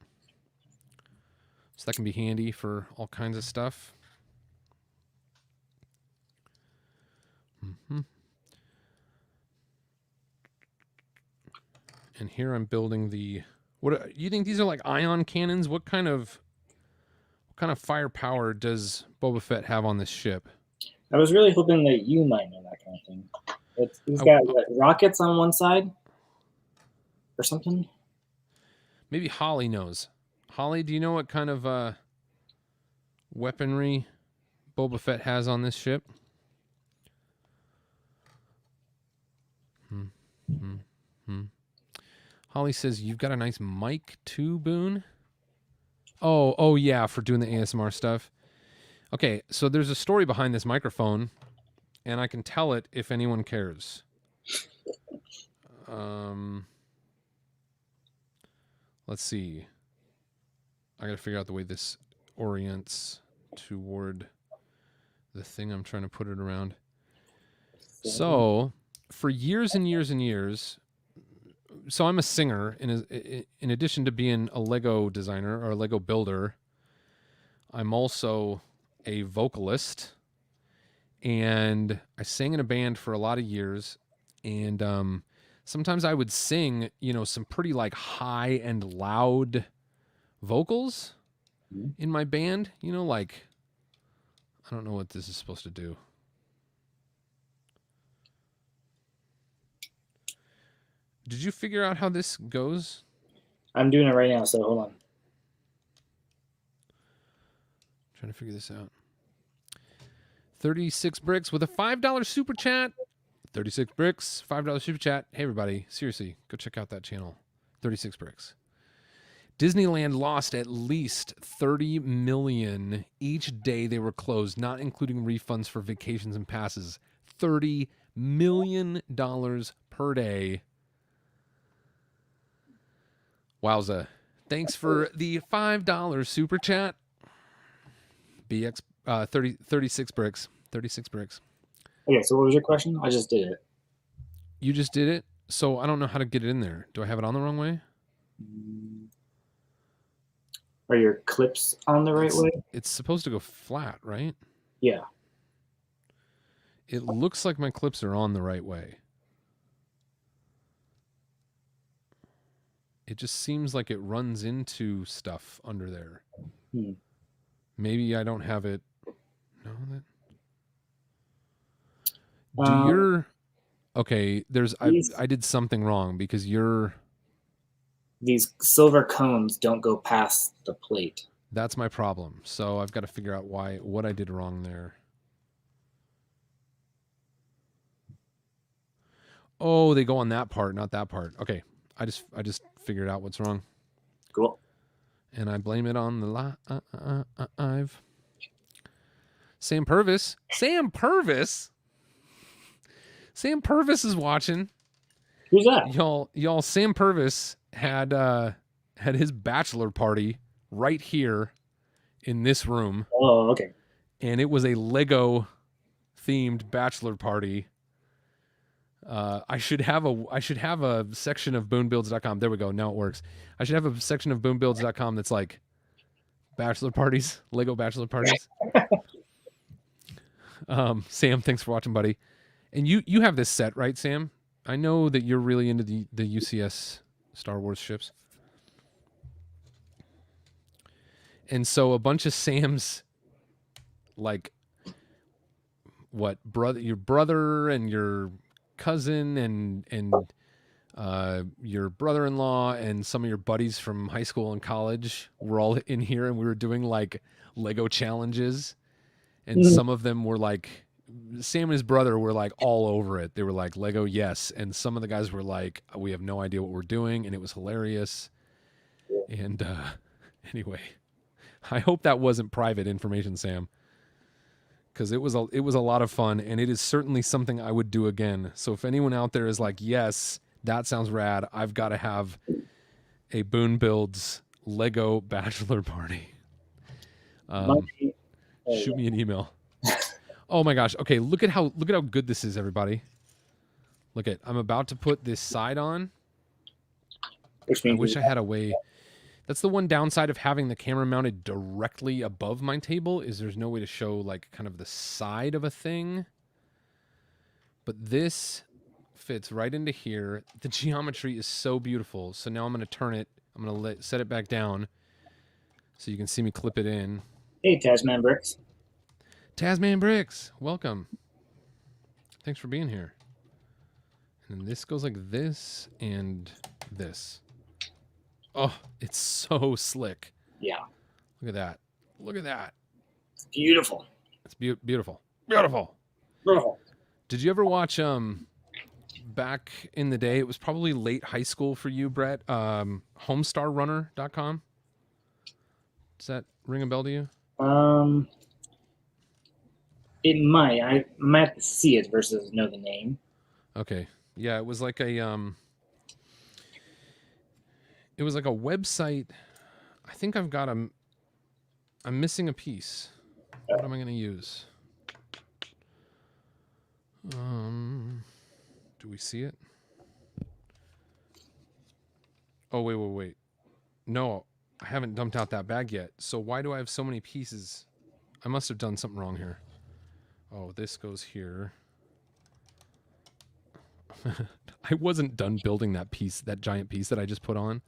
So that can be handy for all kinds of stuff. And here I'm building the. What you think these are like ion cannons? What kind of firepower does Boba Fett have on this ship? I was really hoping that you might know that kind of thing. He's got rockets on one side. or something. Maybe Holly knows. Holly, do you know what kind of weaponry Boba Fett has on this ship? Holly says, you've got a nice mic too, Boone? Oh yeah, for doing the ASMR stuff. Okay, so there's a story behind this microphone, and I can tell it if anyone cares. Let's see. I gotta figure out the way this orients toward the thing I'm trying to put it around. So, for years and years and years, so I'm a singer. In addition to being a Lego designer or a Lego builder, I'm also a vocalist, and I sang in a band for a lot of years. And sometimes I would sing, some pretty like high and loud vocals in my band. Like, I don't know what this is supposed to do. Did you figure out how this goes? I'm doing it right now, so hold on. Trying to figure this out. 36 bricks with a $5 super chat. 36 bricks, $5 super chat. Hey, everybody, seriously, go check out that channel. 36 bricks. Disneyland lost at least $30 million each day they were closed, not including refunds for vacations and passes. $30 million per day. Wowza. Thanks for the $5 super chat. BX 36 bricks. 36 bricks. Okay, so what was your question? I just did it. You just did it? So I don't know how to get it in there. Do I have it on the wrong way? Are your clips on the right way? It's supposed to go flat, right? Yeah. It looks like my clips are on the right way. It just seems like it runs into stuff under there. Maybe I don't have it. No, that. Okay, I did something wrong because these silver cones don't go past the plate. That's my problem. So I've got to figure out what I did wrong there. Oh, they go on that part, not that part. Okay. I just figured out what's wrong. Cool. And I blame it on the live. Sam Purvis. Sam Purvis is watching. Who's that? Y'all. Sam Purvis had his bachelor party right here in this room. Oh, okay. And it was a Lego themed bachelor party. I should have a section of BooneBuilds.com. There we go. Now it works. I should have a section of BooneBuilds.com that's like bachelor parties, Lego bachelor parties. Sam, thanks for watching, buddy. And you have this set, right, Sam? I know that you're really into the UCS Star Wars ships. And so a bunch of Sam's, like, your brother and your cousin and your brother-in-law and some of your buddies from high school and college were all in here, and we were doing like Lego challenges, and some of them were like, Sam and his brother were like all over it. They were like, Lego, yes. And some of the guys were like, we have no idea what we're doing, and it was hilarious. And anyway, I hope that wasn't private information, Sam, because it was a lot of fun, and it is certainly something I would do again. So if anyone out there is like, yes, that sounds rad, I've got to have a Boone Builds Lego bachelor party. Shoot me an email. Oh my gosh. Okay, look at how good this is, everybody. I'm about to put this side on. I wish I had a way. That's the one downside of having the camera mounted directly above my table, is there's no way to show like kind of the side of a thing. But this fits right into here. The geometry is so beautiful. So now I'm going to turn it. I'm going to set it back down so you can see me clip it in. Hey, Tasman Bricks. Tasman Bricks, welcome. Thanks for being here. And this goes like this, and this. Oh, it's so slick. Yeah. Look at that. Look at that. It's beautiful. It's beautiful. Beautiful. Beautiful. Did you ever watch back in the day, it was probably late high school for you, Brett, homestarrunner.com? Does that ring a bell to you? It might. I might have to see it versus know the name. Okay. Yeah, it was like a website. I think I'm missing a piece. What am I going to use? Do we see it? Oh, wait. No, I haven't dumped out that bag yet. So why do I have so many pieces? I must have done something wrong here. Oh, this goes here. I wasn't done building that giant piece that I just put on.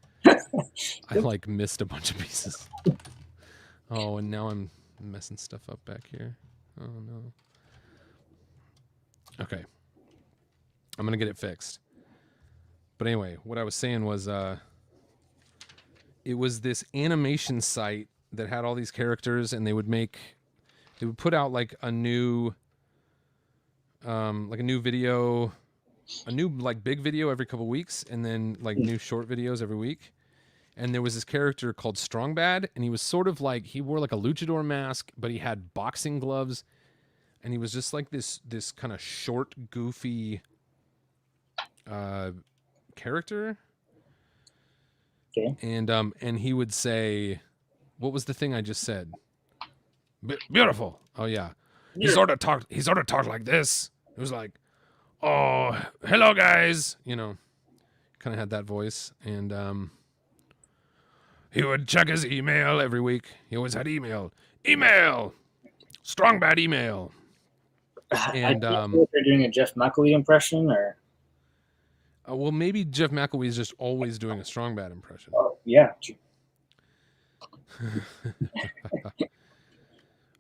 I like missed a bunch of pieces. Oh, and now I'm messing stuff up back here. Oh no. Okay. I'm going to get it fixed. But anyway, what I was saying was it was this animation site that had all these characters, and they would put out like a new video, a new like big video every couple weeks, and then like new short videos every week. And there was this character called Strong Bad, and he was sort of like, he wore like a luchador mask, but he had boxing gloves, and he was just like this kind of short, goofy character. Okay. And he would say, what was the thing I just said? Beautiful. Oh yeah. He sort of talked like this. It was like, oh, hello guys, you know, kind of had that voice. And he would check his email every week. He always had email, Strong Bad email. And I don't know if they're doing a Jeff McElwee impression or. Well, maybe Jeff McElwee is just always doing a Strong Bad impression. Oh yeah.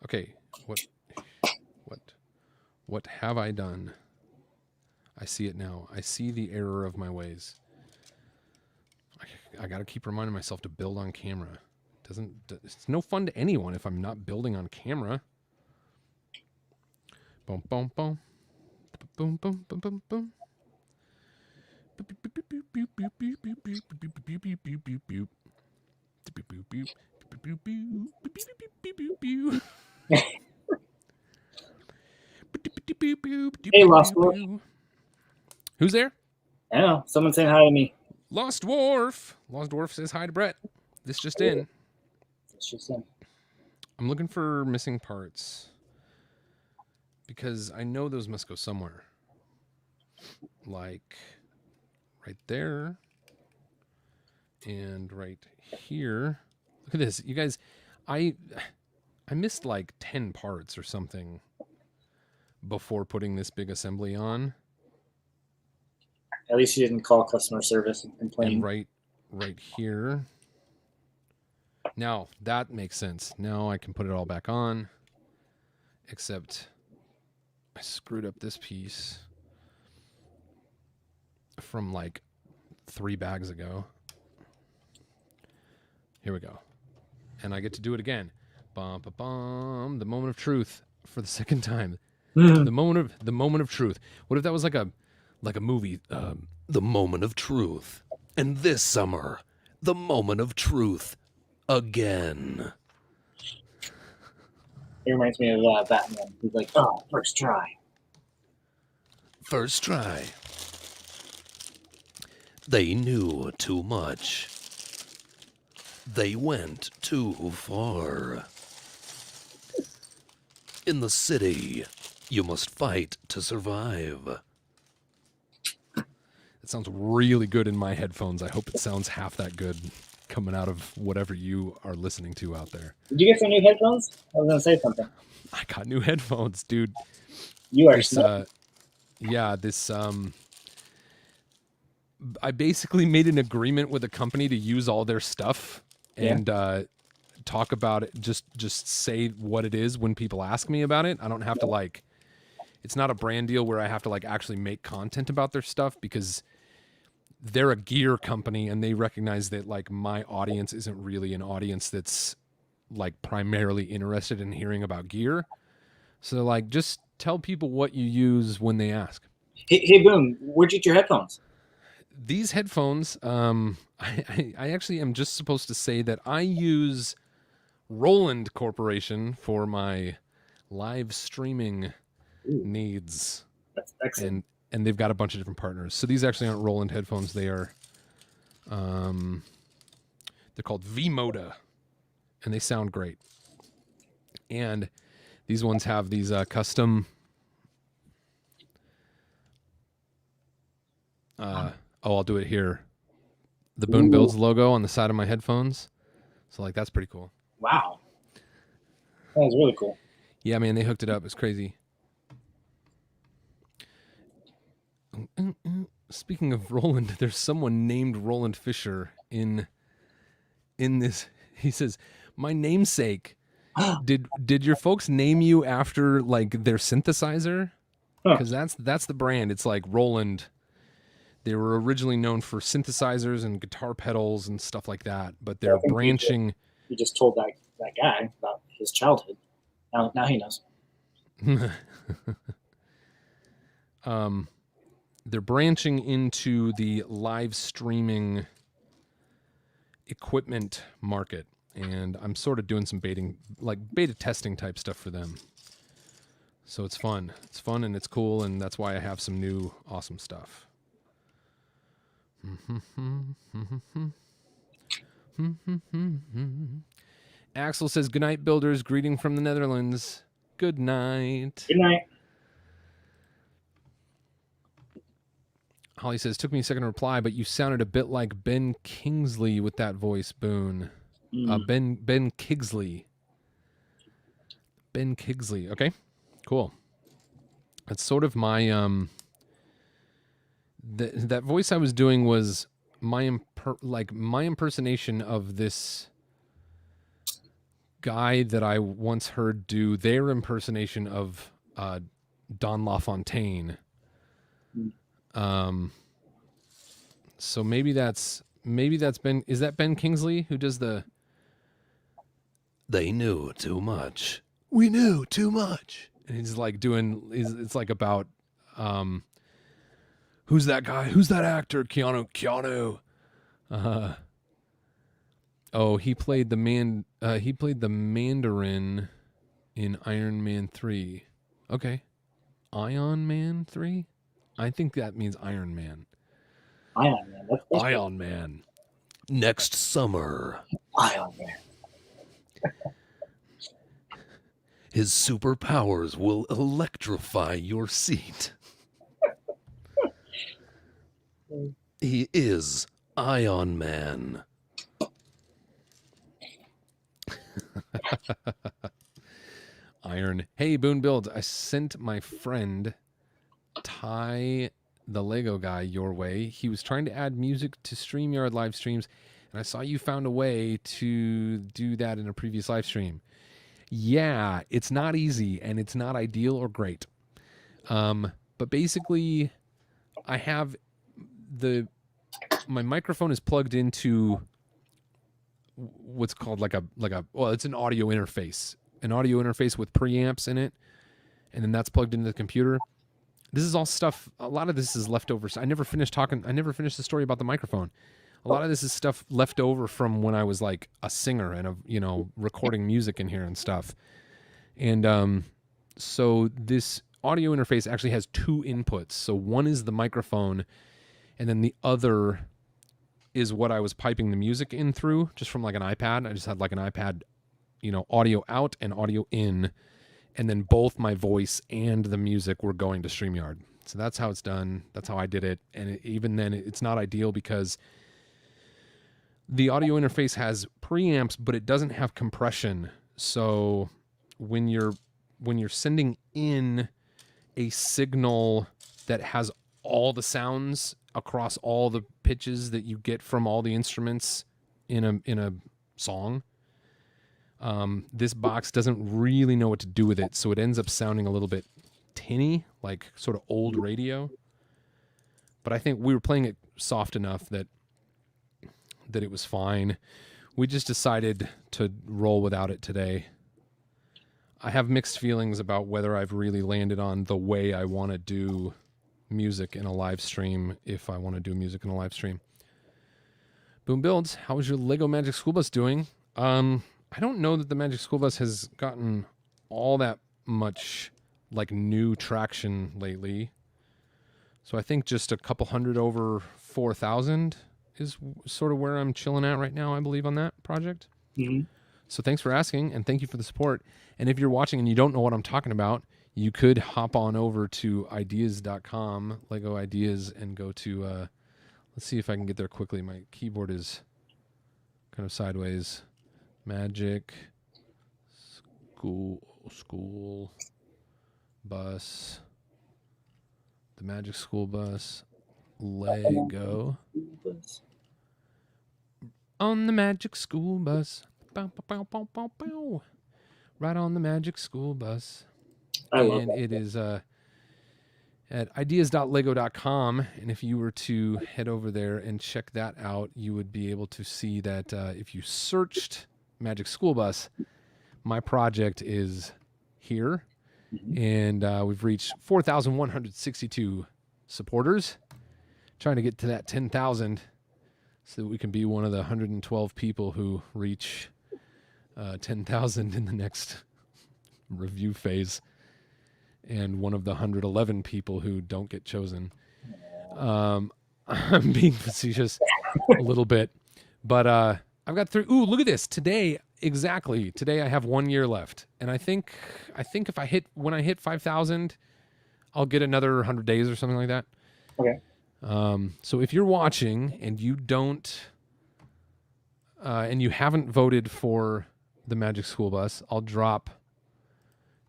Okay, what have I done? I see it now. I see the error of my ways. I got to keep reminding myself to build on camera. It's no fun to anyone if I'm not building on camera. Boom, boom, boom. Boom, boom, boom, boom, boom. Hey, Lost Dwarf. Who's there? I don't know. Someone saying hi to me. Lost Dwarf. Lost Dwarf says hi to Brett. This just in. It's just in. I'm looking for missing parts because I know those must go somewhere. Like right there and right here. Look at this. You guys, I missed like 10 parts or something before putting this big assembly on. At least you didn't call customer service and complain. And right here. Now that makes sense. Now I can put it all back on. Except I screwed up this piece from like 3 bags ago. Here we go. And I get to do it again. Bum, ba, bum, the moment of truth for the second time. The moment of truth. What if that was like a movie? The moment of truth. And this summer, the moment of truth again. It reminds me of Batman. He's like, oh, first try. First try. They knew too much. They went too far. In the city, you must fight to survive. It sounds really good in my headphones. I hope it sounds half that good coming out of whatever you are listening to out there. Did you get some new headphones? I was going to say something. I got new headphones, dude. You are I basically made an agreement with a company to use all their stuff and talk about it. Just say what it is when people ask me about it. I don't have to it's not a brand deal where I have to actually make content about their stuff because they're a gear company and they recognize that like my audience isn't really an audience that's like primarily interested in hearing about gear. So like just tell people what you use when they ask. Hey, Boone, where'd you get your headphones? These headphones, I actually am just supposed to say that I use Roland Corporation for my live streaming Ooh, needs. that's excellent. And they've got a bunch of different partners. So these actually aren't Roland headphones. They are, they're called V-Moda, and they sound great. And these ones have these custom. I'll do it here. The Boone Builds logo on the side of my headphones. So like that's pretty cool. Wow, that was really cool. Yeah, man, they hooked it up. It's crazy. Speaking of Roland, there's someone named Roland Fisher in this. He says, "My namesake." Did your folks name you after like their synthesizer? Because that's the brand. It's like Roland. They were originally known for synthesizers and guitar pedals and stuff like that, but they're branching. You just told that guy about his childhood. Now he knows. They're branching into the live streaming equipment market, and I'm sort of doing some beta testing type stuff for them. So it's fun. It's fun and it's cool, and that's why I have some new awesome stuff. Axel says, "Good night, builders. Greeting from the Netherlands. Good night." Good night. Holly says, "Took me a second to reply, but you sounded a bit like Ben Kingsley with that voice, Boone." Ben Kingsley. Ben Kingsley. Okay, cool. That's sort of my that voice I was doing was my impersonation of this guy that I once heard do their impersonation of Don LaFontaine. So maybe that's Ben. Is that Ben Kingsley who does the? They knew too much. We knew too much. And he's like doing. It's like about. Who's that guy? Who's that actor? Keanu. Oh, he played the man. He played the Mandarin in Iron Man 3. Okay, Ion Man 3. I think that means Iron Man. Ion Man. That's Ion Man. Next summer. Ion Man. His superpowers will electrify your seat. He is Ion Man. Iron. Hey, Boone Builds. I sent my friend Ty, the Lego guy, your way. He was trying to add music to StreamYard live streams, and I saw you found a way to do that in a previous live stream. Yeah, it's not easy, and it's not ideal or great. But basically, I have my microphone is plugged into what's called it's an audio interface. An audio interface with preamps in it, and then that's plugged into the computer. This is all stuff. A lot of this is leftovers. I never finished the story about the microphone. A lot of this is stuff left over from when I was like a singer and recording music in here and stuff. And so this audio interface actually has two inputs. So one is the microphone, and then the other is what I was piping the music in through, just from like an iPad. I just had like an iPad, audio out and audio in. And then both my voice and the music were going to StreamYard. So that's how it's done. That's how I did it. And even then, it's not ideal because the audio interface has preamps, but it doesn't have compression. So when you're sending in a signal that has all the sounds across all the pitches that you get from all the instruments in a song, this box doesn't really know what to do with it, so it ends up sounding a little bit tinny, like sort of old radio. but I think we were playing it soft enough that it was fine. We just decided to roll without it today. I have mixed feelings about whether I've really landed on the way I want to do music in a live stream, if I want to do music in a live stream. Boone Builds, how is your Lego Magic School Bus doing? I don't know that the Magic School Bus has gotten all that much like new traction lately. So I think just a couple hundred over 4,000 is sort of where I'm chilling at right now, I believe, on that project. Mm-hmm. So thanks for asking, and thank you for the support. And if you're watching and you don't know what I'm talking about, you could hop on over to ideas.com, Lego Ideas, and go to, let's see if I can get there quickly. My keyboard is kind of sideways. Magic School Bus. The Magic School Bus. Lego. On the Magic School Bus. Bow, bow, bow, bow, bow, bow. Right on the Magic School Bus. I love And that. it is at ideas.lego.com. And if you were to head over there and check that out, you would be able to see that if you searched Magic School Bus, my project is here. And we've reached 4,162 supporters. Trying to get to that 10,000 so that we can be one of the 112 people who reach 10,000 in the next review phase, and one of the 111 people who don't get chosen. I'm being facetious a little bit, but I've got through. Ooh, look at this. Today, I have 1 year left, and I think if when I hit 5,000, I'll get another 100 days or something like that. Okay. So if you're watching and you don't, and you haven't voted for the Magic School Bus, I'll drop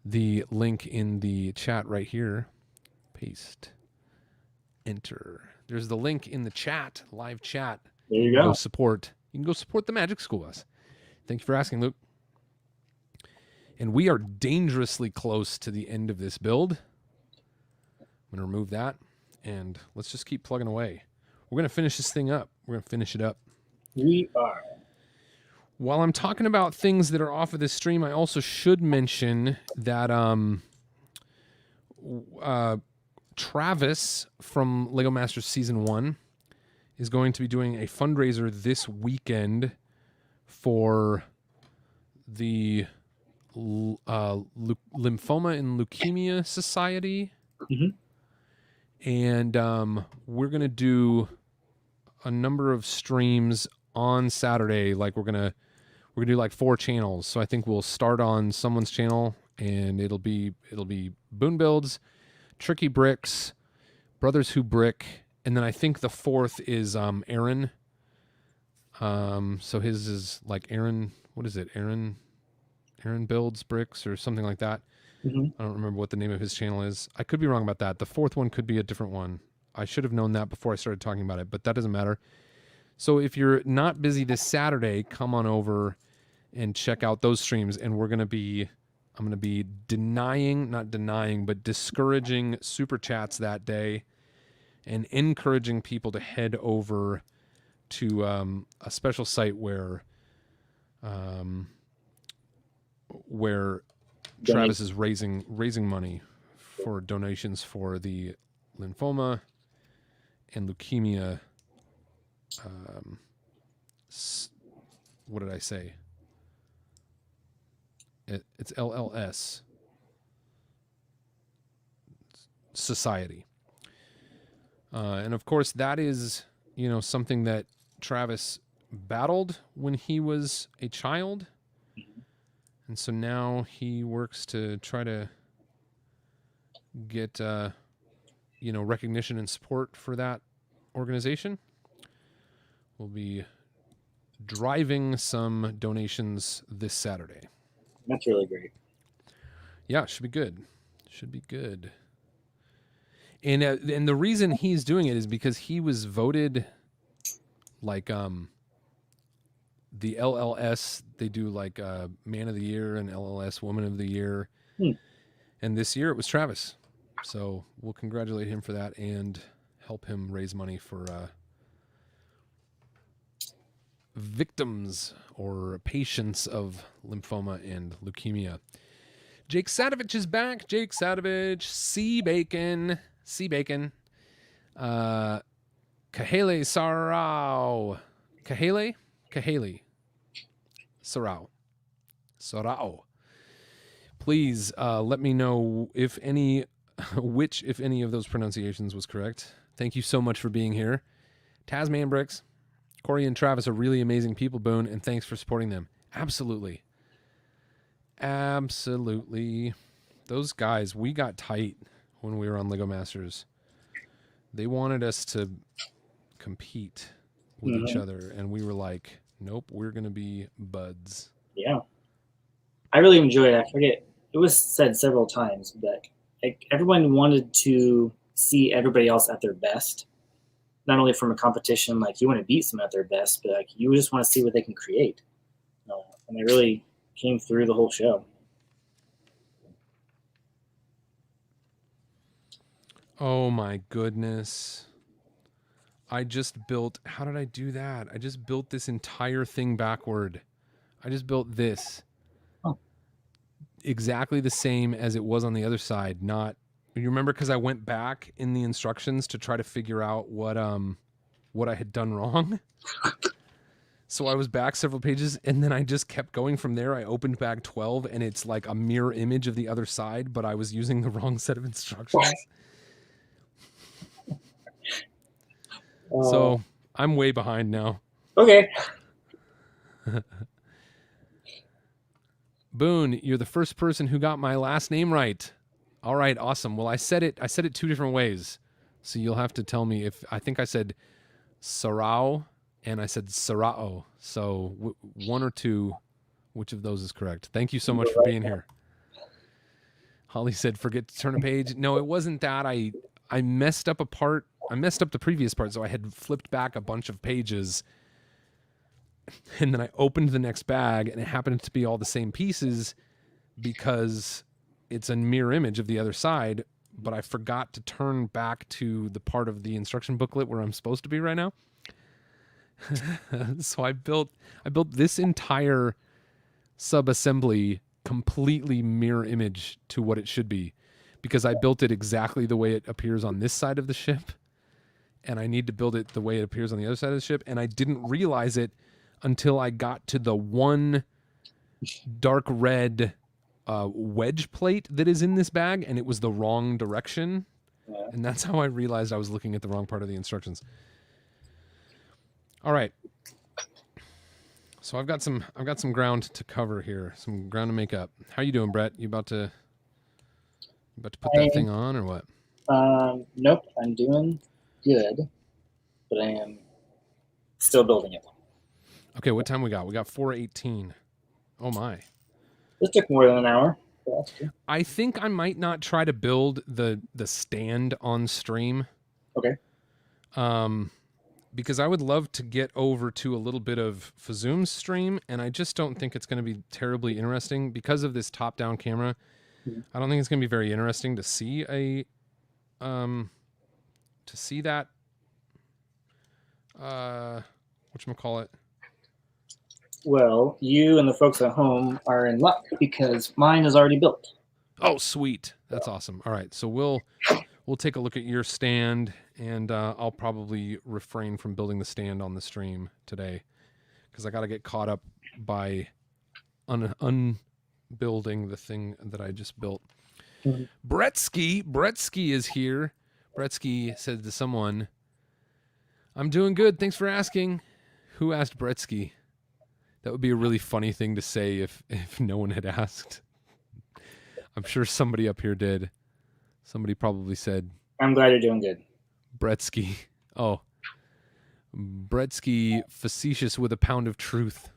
the link in the chat right here. Paste. Enter. There's the link in the chat, live chat. There you go. You can go support the Magic School Bus. Thank you for asking, Luke. And we are dangerously close to the end of this build. I'm going to remove that. And let's just keep plugging away. We're going to finish this thing up. We're going to finish it up. We are. While I'm talking about things that are off of this stream, I also should mention that Travis from Lego Masters Season 1 is going to be doing a fundraiser this weekend for the Lymphoma and Leukemia Society. Mm-hmm. And we're going to do a number of streams on Saturday. Like we're going to do like 4 channels. So I think we'll start on someone's channel, and it'll be Boone Builds, Tricky Bricks, Brothers Who Brick, and then I think the 4th is Aaron. So his is like Aaron, what is it? Aaron Builds Bricks or something like that. Mm-hmm. I don't remember what the name of his channel is. I could be wrong about that. The 4th one could be a different one. I should have known that before I started talking about it, but that doesn't matter. So if you're not busy this Saturday, come on over and check out those streams. And I'm going to be not denying, but discouraging super chats that day and encouraging people to head over to a special site where Travis is raising money for donations for the lymphoma and leukemia. What did I say? It's LLS Society. And of course that is, something that Travis battled when he was a child. And so now he works to try to get, recognition and support for that organization. We'll be driving some donations this Saturday. That's really great. Yeah, it should be good. And the reason he's doing it is because he was voted like the LLS, they do like Man of the Year and LLS Woman of the Year. And this year it was Travis. So we'll congratulate him for that and help him raise money for victims or patients of lymphoma and leukemia. Jake Sadovich is back. Jake Sadovich, C Bacon, Kahele Sarao, Kahele Sarao. Please let me know if any of those pronunciations was correct. Thank you so much for being here. Tasman Bricks, Corey and Travis are really amazing people, Boone, and thanks for supporting them. Absolutely. Those guys, we got tight when we were on Lego Masters. They wanted us to compete with each other, and we were like, nope, we're going to be buds. Yeah. I really enjoyed it. I forget, it was said several times, but like, everyone wanted to see everybody else at their best. Not only from a competition, like you want to beat someone at their best, but like you just want to see what they can create. And they really came through the whole show. Oh my goodness. I just built, how did I do that? I just built this entire thing backward. I just built this. Oh. Exactly the same as it was on the other side. Not, you remember, because I went back in the instructions to try to figure out what I had done wrong. So I was back several pages, and then I just kept going from there. I opened bag 12, and it's like a mirror image of the other side, but I was using the wrong set of instructions. So I'm way behind now. Okay. Boone, you're the first person who got my last name right. All right, awesome. Well, I said it 2 different ways. So you'll have to tell me if I think I said Sarao and I said Sarao. So one or two, which of those is correct? Thank you so much for being here. Holly said, forget to turn a page. No, it wasn't that. I messed up a part. I messed up the previous part, so I had flipped back a bunch of pages. And then I opened the next bag, and it happened to be all the same pieces because it's a mirror image of the other side, but I forgot to turn back to the part of the instruction booklet where I'm supposed to be right now. So I built this entire sub-assembly completely mirror image to what it should be, because I built it exactly the way it appears on this side of the ship, and I need to build it the way it appears on the other side of the ship, and I didn't realize it until I got to the one dark red wedge plate that is in this bag, and it was the wrong direction. Yeah. And that's how I realized I was looking at the wrong part of the instructions. All right. So I've got some ground to cover here, some ground to make up. How you doing, Brett? You about to put that thing on or what? Nope, I'm doing good, but I am still building it. Okay, what time we got? We got 4:18. Oh my. This took more than an hour. I think I might not try to build the stand on stream. Okay. Because I would love to get over to a little bit of Fazoom's stream, and I just don't think it's going to be terribly interesting because of this top-down camera. Mm-hmm. I don't think it's going to be very interesting to see that whatchamacallit. Well, you and the folks at home are in luck because mine is already built. Oh, sweet. That's awesome. All right. So we'll take a look at your stand, and I'll probably refrain from building the stand on the stream today because I got to get caught up by unbuilding the thing that I just built. Mm-hmm. Bretsky is here. Bretsky said to someone, I'm doing good. Thanks for asking. Who asked Bretsky? That would be a really funny thing to say if no one had asked. I'm sure somebody up here did. Somebody probably said, I'm glad you're doing good. Bretsky. Oh. Bretsky, facetious with a pound of truth.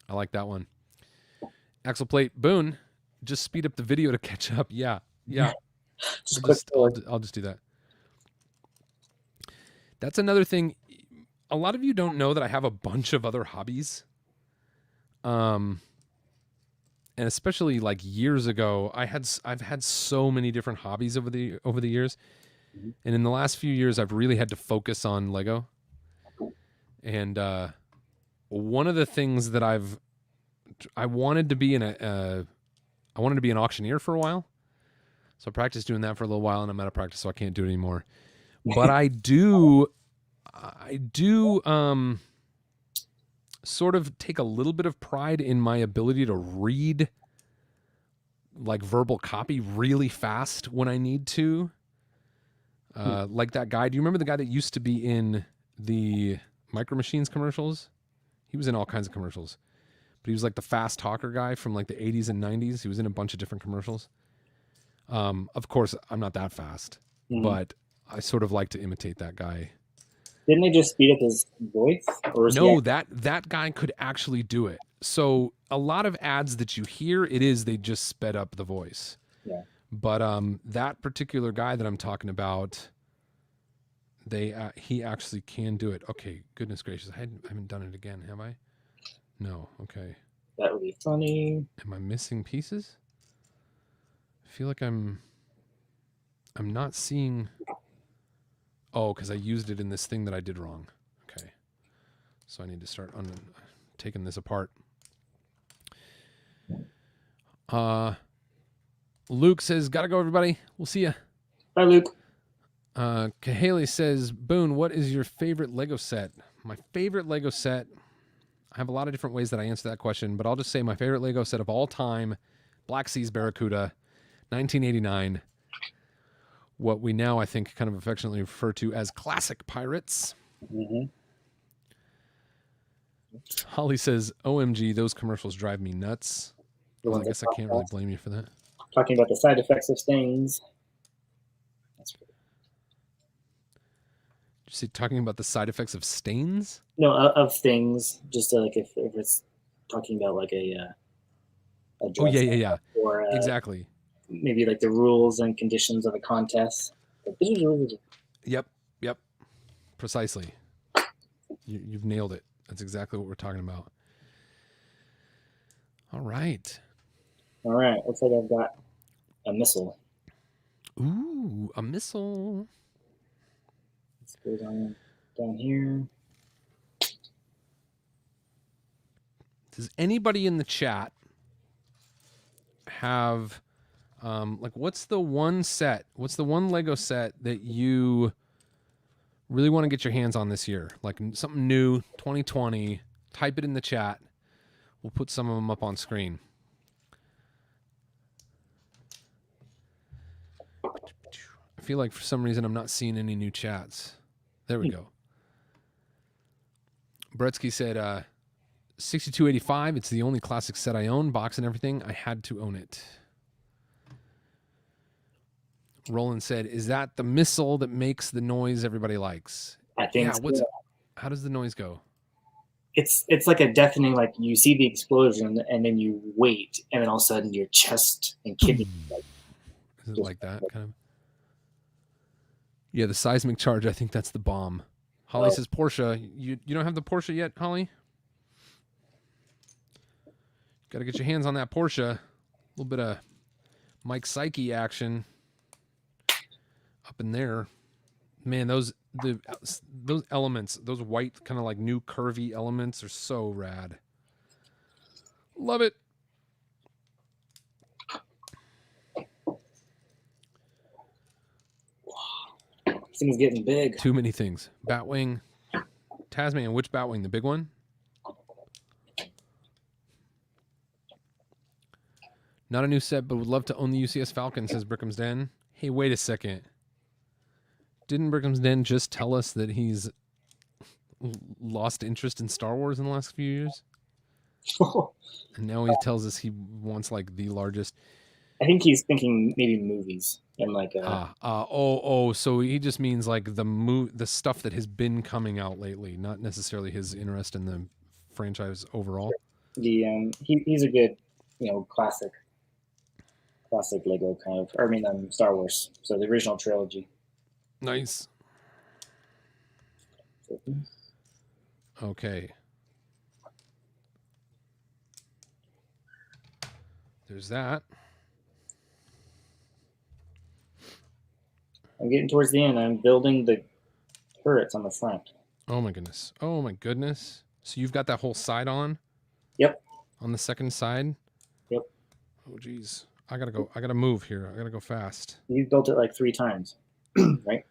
I like that one. Axle plate, Boone, just speed up the video to catch up. Yeah. I'll just do that. That's another thing. A lot of you don't know that I have a bunch of other hobbies. And especially like years ago, I've had so many different hobbies over the years. And in the last few years, I've really had to focus on Lego. And one of the things that I wanted to be an auctioneer for a while. So I practiced doing that for a little while, and I'm out of practice, so I can't do it anymore. But I do sort of take a little bit of pride in my ability to read like verbal copy really fast when I need to. Like that guy. Do you remember the guy that used to be in the Micro Machines commercials? He was in all kinds of commercials, but he was like the fast talker guy from like the 80s and 90s. He was in a bunch of different commercials. Of course, I'm not that fast, but I sort of like to imitate that guy. Didn't they just speed up his voice? Or No, that guy could actually do it. So a lot of ads that you hear, they just sped up the voice. Yeah. But that particular guy that I'm talking about, he actually can do it. Okay, goodness gracious, I haven't done it again, have I? No. Okay. That would be funny. Am I missing pieces? I feel like I'm not seeing. Oh, because I used it in this thing that I did wrong. Okay. So I need to start taking this apart. Luke says, gotta go, everybody. We'll see ya. Bye, Luke. Kahaley says, Boone, what is your favorite Lego set? My favorite Lego set, I have a lot of different ways that I answer that question, but I'll just say my favorite Lego set of all time, Black Seas Barracuda, 1989. What we now, I think, kind of affectionately refer to as classic pirates. Mm-hmm. Holly says, OMG, those commercials drive me nuts. Well, I guess I can't really blame you for that. Talking about the side effects of things. That's pretty. Did you say talking about the side effects of stains? No, of things. Just like if it's talking about like a dress. Oh, yeah. Or exactly. Maybe like the rules and conditions of a contest. Yep. Precisely. You've nailed it. That's exactly what we're talking about. All right. Looks like I've got a missile. Ooh, a missile. Let's go down here. Does anybody in the chat have what's the one Lego set that you really want to get your hands on this year? Like something new, 2020. Type it in the chat. We'll put some of them up on screen. I feel like for some reason I'm not seeing any new chats. There we go. Bretsky said 6285. It's the only classic set I own, box and everything. I had to own it. Roland said, is that the missile that makes the noise everybody likes? I think so. How does the noise go? It's like a deafening, like you see the explosion and then you wait and then all of a sudden your chest and kidney. Is it like that kind of? Yeah, the seismic charge, I think that's the bomb. Holly says Porsche. You don't have the Porsche yet, Holly? Got to get your hands on that Porsche. A little bit of Mike Psyche action up in there. Man, those elements, those white kind of like new curvy elements are so rad. Love it. This thing's getting big. Too many things. Batwing. Tasman, which Batwing? The big one? Not a new set, but would love to own the UCS Falcon, says Brickham's Den. Hey, wait a second. Didn't Brickham's Den just tell us that he's lost interest in Star Wars in the last few years? And now he tells us he wants like the largest. I think he's thinking maybe movies and like. So he just means like the stuff that has been coming out lately, not necessarily his interest in the franchise overall. He's a good, classic Lego kind of. Or, Star Wars. So the original trilogy. Nice. Okay. There's that. I'm getting towards the end. I'm building the turrets on the front. Oh my goodness. Oh my goodness. So you've got that whole side on? Yep. On the second side? Yep. Oh geez. I gotta move here. I gotta go fast. You built it like 3 times, right?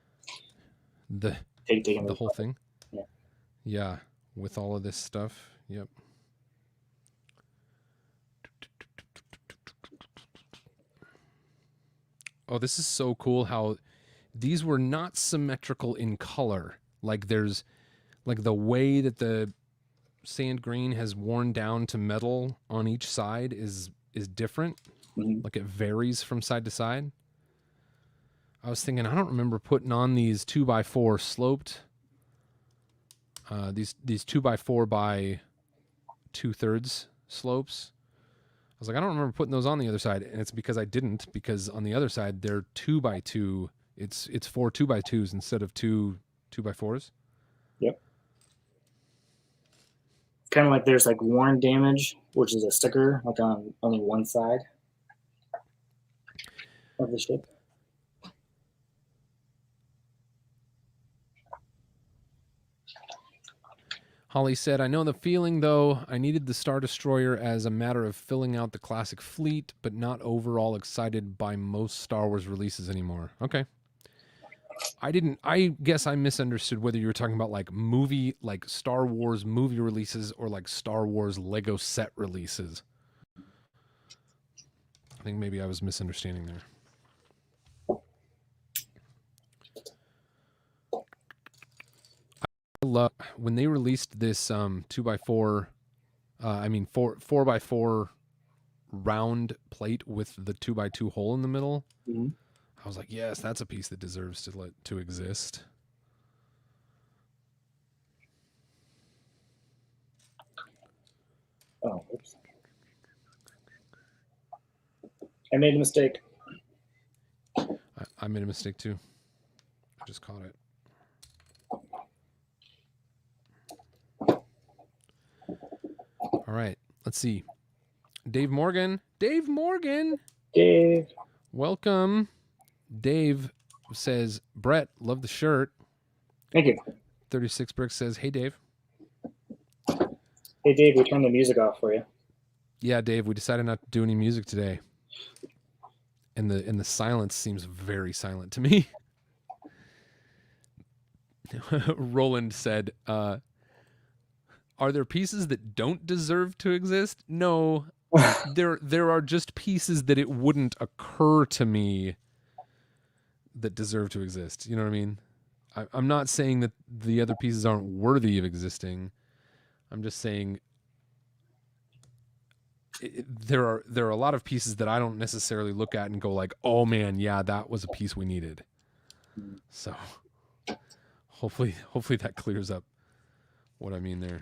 The Taking whole thing? Yeah. Yeah. With all of this stuff. Yep. Oh, this is so cool how these were not symmetrical in color. Like there's like the way that the sand green has worn down to metal on each side is different. Mm-hmm. Like it varies from side to side. I was thinking, I don't remember putting on these 2x4 sloped. These 2x4 by 2/3 slopes. I was like, I don't remember putting those on the other side, and it's because I didn't. Because on the other side, they're 2x2. It's 4 2x2s instead of 2 2x4s. Yep. It's kind of like there's like worn damage, which is a sticker like on only one side of the ship. Holly said, I know the feeling, though. I needed the Star Destroyer as a matter of filling out the classic fleet, but not overall excited by most Star Wars releases anymore. Okay. I guess I misunderstood whether you were talking about like movie, like Star Wars movie releases or like Star Wars Lego set releases. I think maybe I was misunderstanding there. Love when they released this 2x4 4x4 round plate with the 2x2 hole in the middle. Mm-hmm. I was like, yes, that's a piece that deserves to exist. Oh, oops. I made a mistake. I made a mistake too. I just caught it. All right, let's see. Dave Morgan. Dave Morgan. Dave. Welcome. Dave says, Brett, love the shirt. Thank you. 36 Bricks says, hey, Dave. Hey, Dave, we turned the music off for you. Yeah, Dave, we decided not to do any music today. And the silence seems very silent to me. Roland said, are there pieces that don't deserve to exist? No. There are just pieces that it wouldn't occur to me that deserve to exist. You know what I mean? I'm not saying that the other pieces aren't worthy of existing. I'm just saying there are a lot of pieces that I don't necessarily look at and go like, oh man, yeah, that was a piece we needed. So hopefully that clears up what I mean there.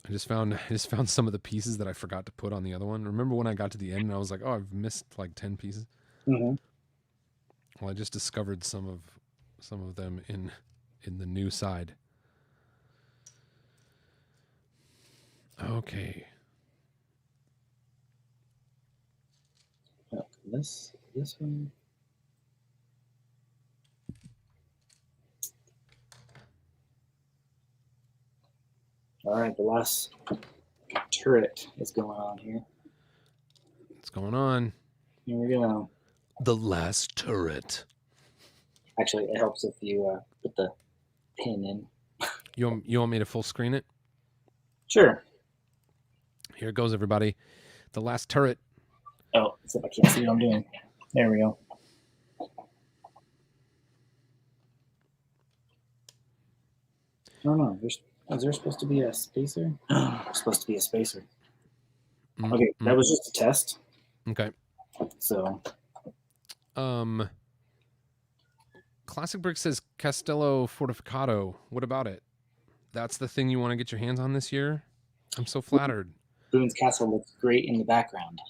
I just found some of the pieces that I forgot to put on the other one. Remember when I got to the end and I was like, oh, I've missed like 10 pieces. Mm-hmm. Well, I just discovered some of them in the new side. Okay. This one. All right, the last turret is going on here. What's going on? Here we go. The last turret. Actually, it helps if you put the pin in. You want me to full screen it? Sure. Here it goes, everybody. The last turret. Oh, except I can't see what I'm doing. There we go. I don't know. Is there supposed to be a spacer? There's supposed to be a spacer. Okay, that was just a test. Okay. So. Classic Brick says Castello Fortificato. What about it? That's the thing you want to get your hands on this year? I'm so flattered. Boone's castle looks great in the background.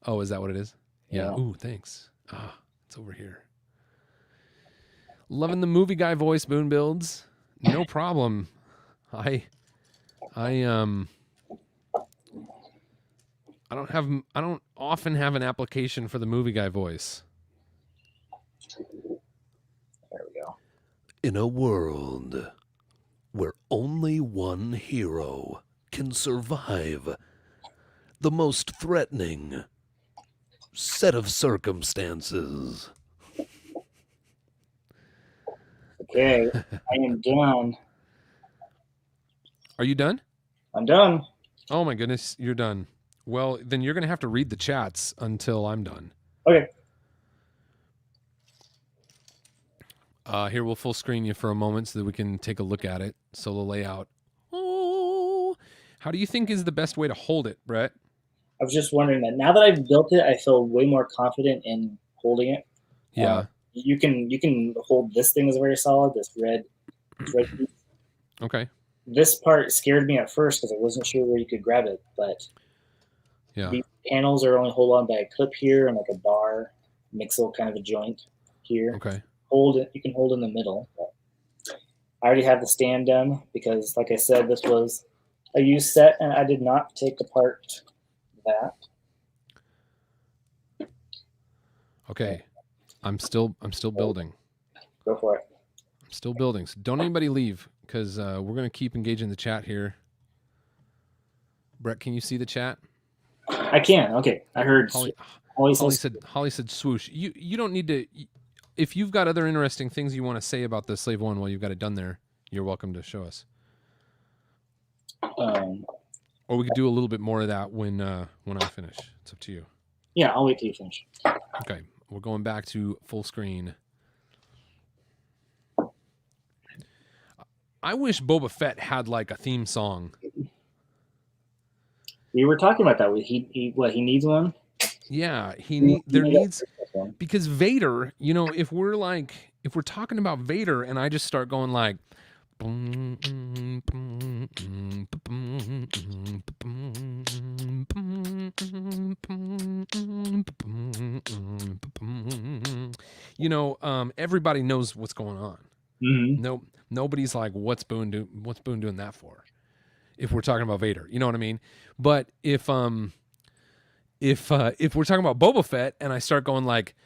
Oh, is that what it is? Yeah. Yeah. Ooh, thanks. It's over here. Loving the movie guy voice, Boone Builds. No problem. I I don't often have an application for the movie guy voice. There we go. In a world where only one hero can survive the most threatening set of circumstances. Okay, I am done. Are you done? I'm done. Oh my goodness, you're done. Well, then you're going to have to read the chats until I'm done. Okay. Here, we'll full screen you for a moment so that we can take a look at it. Solo layout. Oh, how do you think is the best way to hold it, Brett? I was just wondering that now that I've built it, I feel way more confident in holding it. Yeah. You can hold this thing as very solid. This red piece. Okay. This part scared me at first because I wasn't sure where you could grab it, but Yeah. these panels are only hold on by a clip here and like a bar, mixel kind of a joint here. Okay. Hold it. You can hold in the middle. But I already have the stand done because, like I said, this was a used set, and I did not take apart that. Okay. I'm still building. Go for it. I'm still building. So don't anybody leave because we're going to keep engaging the chat here. Brett, can you see the chat? I can. Okay. I heard. Holly said swoosh. You don't need to. If you've got other interesting things you want to say about the Slave One while you've got it done there, you're welcome to show us. Or we could do a little bit more of that when I finish. It's up to you. Yeah, I'll wait till you finish. Okay, we're going back to full screen. I wish Boba Fett had like a theme song. We were talking about that. He needs one. Yeah, there needs, because Vader, you know, if we're talking about Vader and I just start going like, you know, everybody knows what's going on. Mm-hmm. Nobody's like, what's Boone doing that for? If we're talking about Vader, you know what I mean? But if we're talking about Boba Fett and I start going like,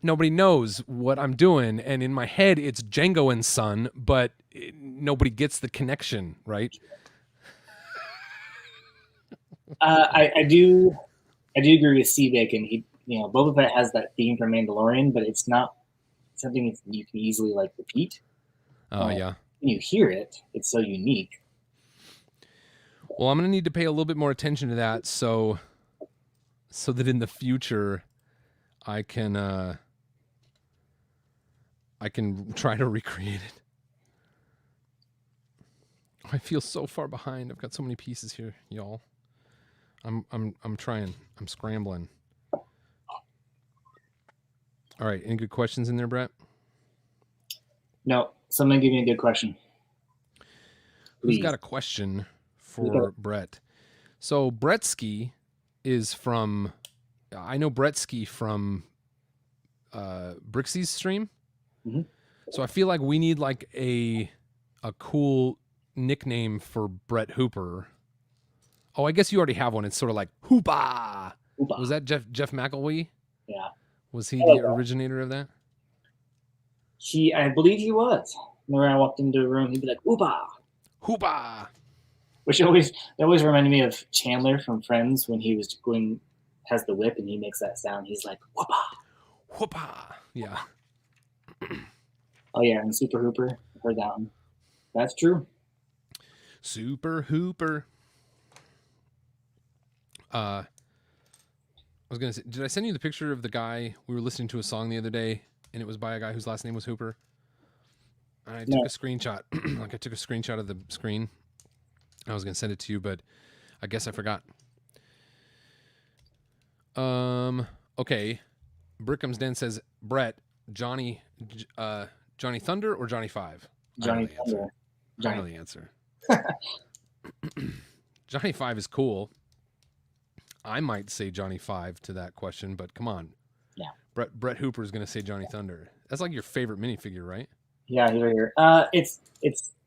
nobody knows what I'm doing, and in my head it's Django and Son, but nobody gets the connection, right? I do agree with C Bacon. Boba Fett has that theme from Mandalorian, but it's not something that you can easily like repeat. Yeah. When you hear it, it's so unique. Well, I'm gonna need to pay a little bit more attention to that, so that in the future I can try to recreate it. I feel so far behind. I've got so many pieces here, y'all. I'm trying. I'm scrambling. All right, any good questions in there, Brett? No, someone give me a good question. Who's got a question for Brett? So Bretsky is from, I know Bretsky from Brixie's stream. Mm-hmm. So I feel like we need like a cool nickname for Brett Hooper. Oh, I guess you already have one. It's sort of like Hoopa. Was that Jeff McElwee? Yeah. Was he the originator of that? I believe he was. Whenever I walked into a room, he'd be like, "Hoopa, Hoopa," which always reminded me of Chandler from Friends when he was has the whip and he makes that sound. He's like, "Whoopa, whoopa." Yeah. Oh yeah, and Super Hooper. I've heard that one. That's true. Super Hooper. I was gonna say, did I send you the picture of the guy? We were listening to a song the other day, and it was by a guy whose last name was Hooper. And I took a screenshot. Like I took a screenshot of the screen. I was gonna send it to you, but I guess I forgot. Okay. Brickham's Den says, Brett, Johnny Thunder or Johnny Five? Johnny Thunder. I know the answer. Johnny Five is cool. I might say Johnny Five to that question, but come on. Yeah. Brett Hooper is going to say Johnny Thunder. That's like your favorite minifigure, right? Yeah, he's right here. It's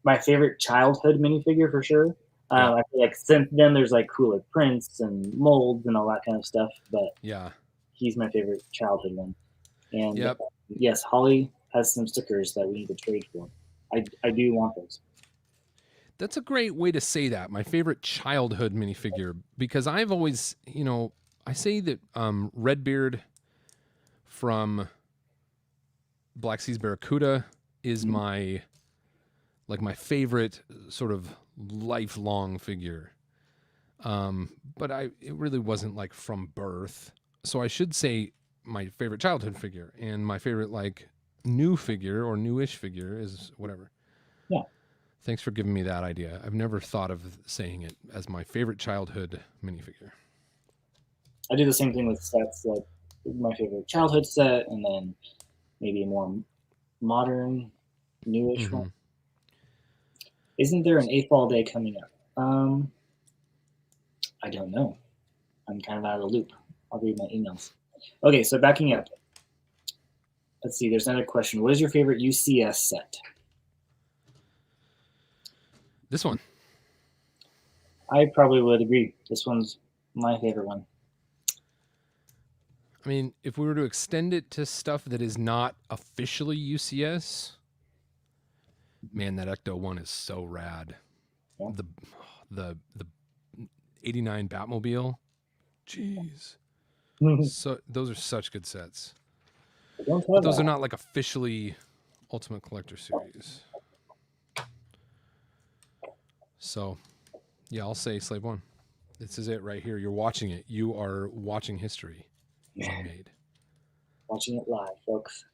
my favorite childhood minifigure for sure. Yeah. I feel like since then there's like cooler prints and molds and all that kind of stuff, but Yeah. he's my favorite childhood one. And Yep. yes, Holly has some stickers that we need to trade for. I do want those. That's a great way to say that. My favorite childhood minifigure, because I've always, I say that Redbeard from Black Seas Barracuda is my favorite sort of lifelong figure. But it really wasn't like from birth. So I should say my favorite childhood figure, and my favorite like new figure or newish figure is whatever. Yeah. Thanks for giving me that idea. I've never thought of saying it as my favorite childhood minifigure. I do the same thing with sets, like my favorite childhood set, and then maybe a more modern, newish one. Isn't there an 8th Ball Day coming up? I don't know. I'm kind of out of the loop. I'll read my emails. Okay, so backing up. Let's see, there's another question. What is your favorite UCS set? This one. I probably would agree. This one's my favorite one. I mean, if we were to extend it to stuff that is not officially UCS, man, that Ecto one is so rad. Yeah. The 89 Batmobile. Jeez. So those are such good sets. But those are not like officially Ultimate Collector Series. So, yeah, I'll say Slave One. This is it right here. You're watching it. You are watching history being made. Watching it live, folks.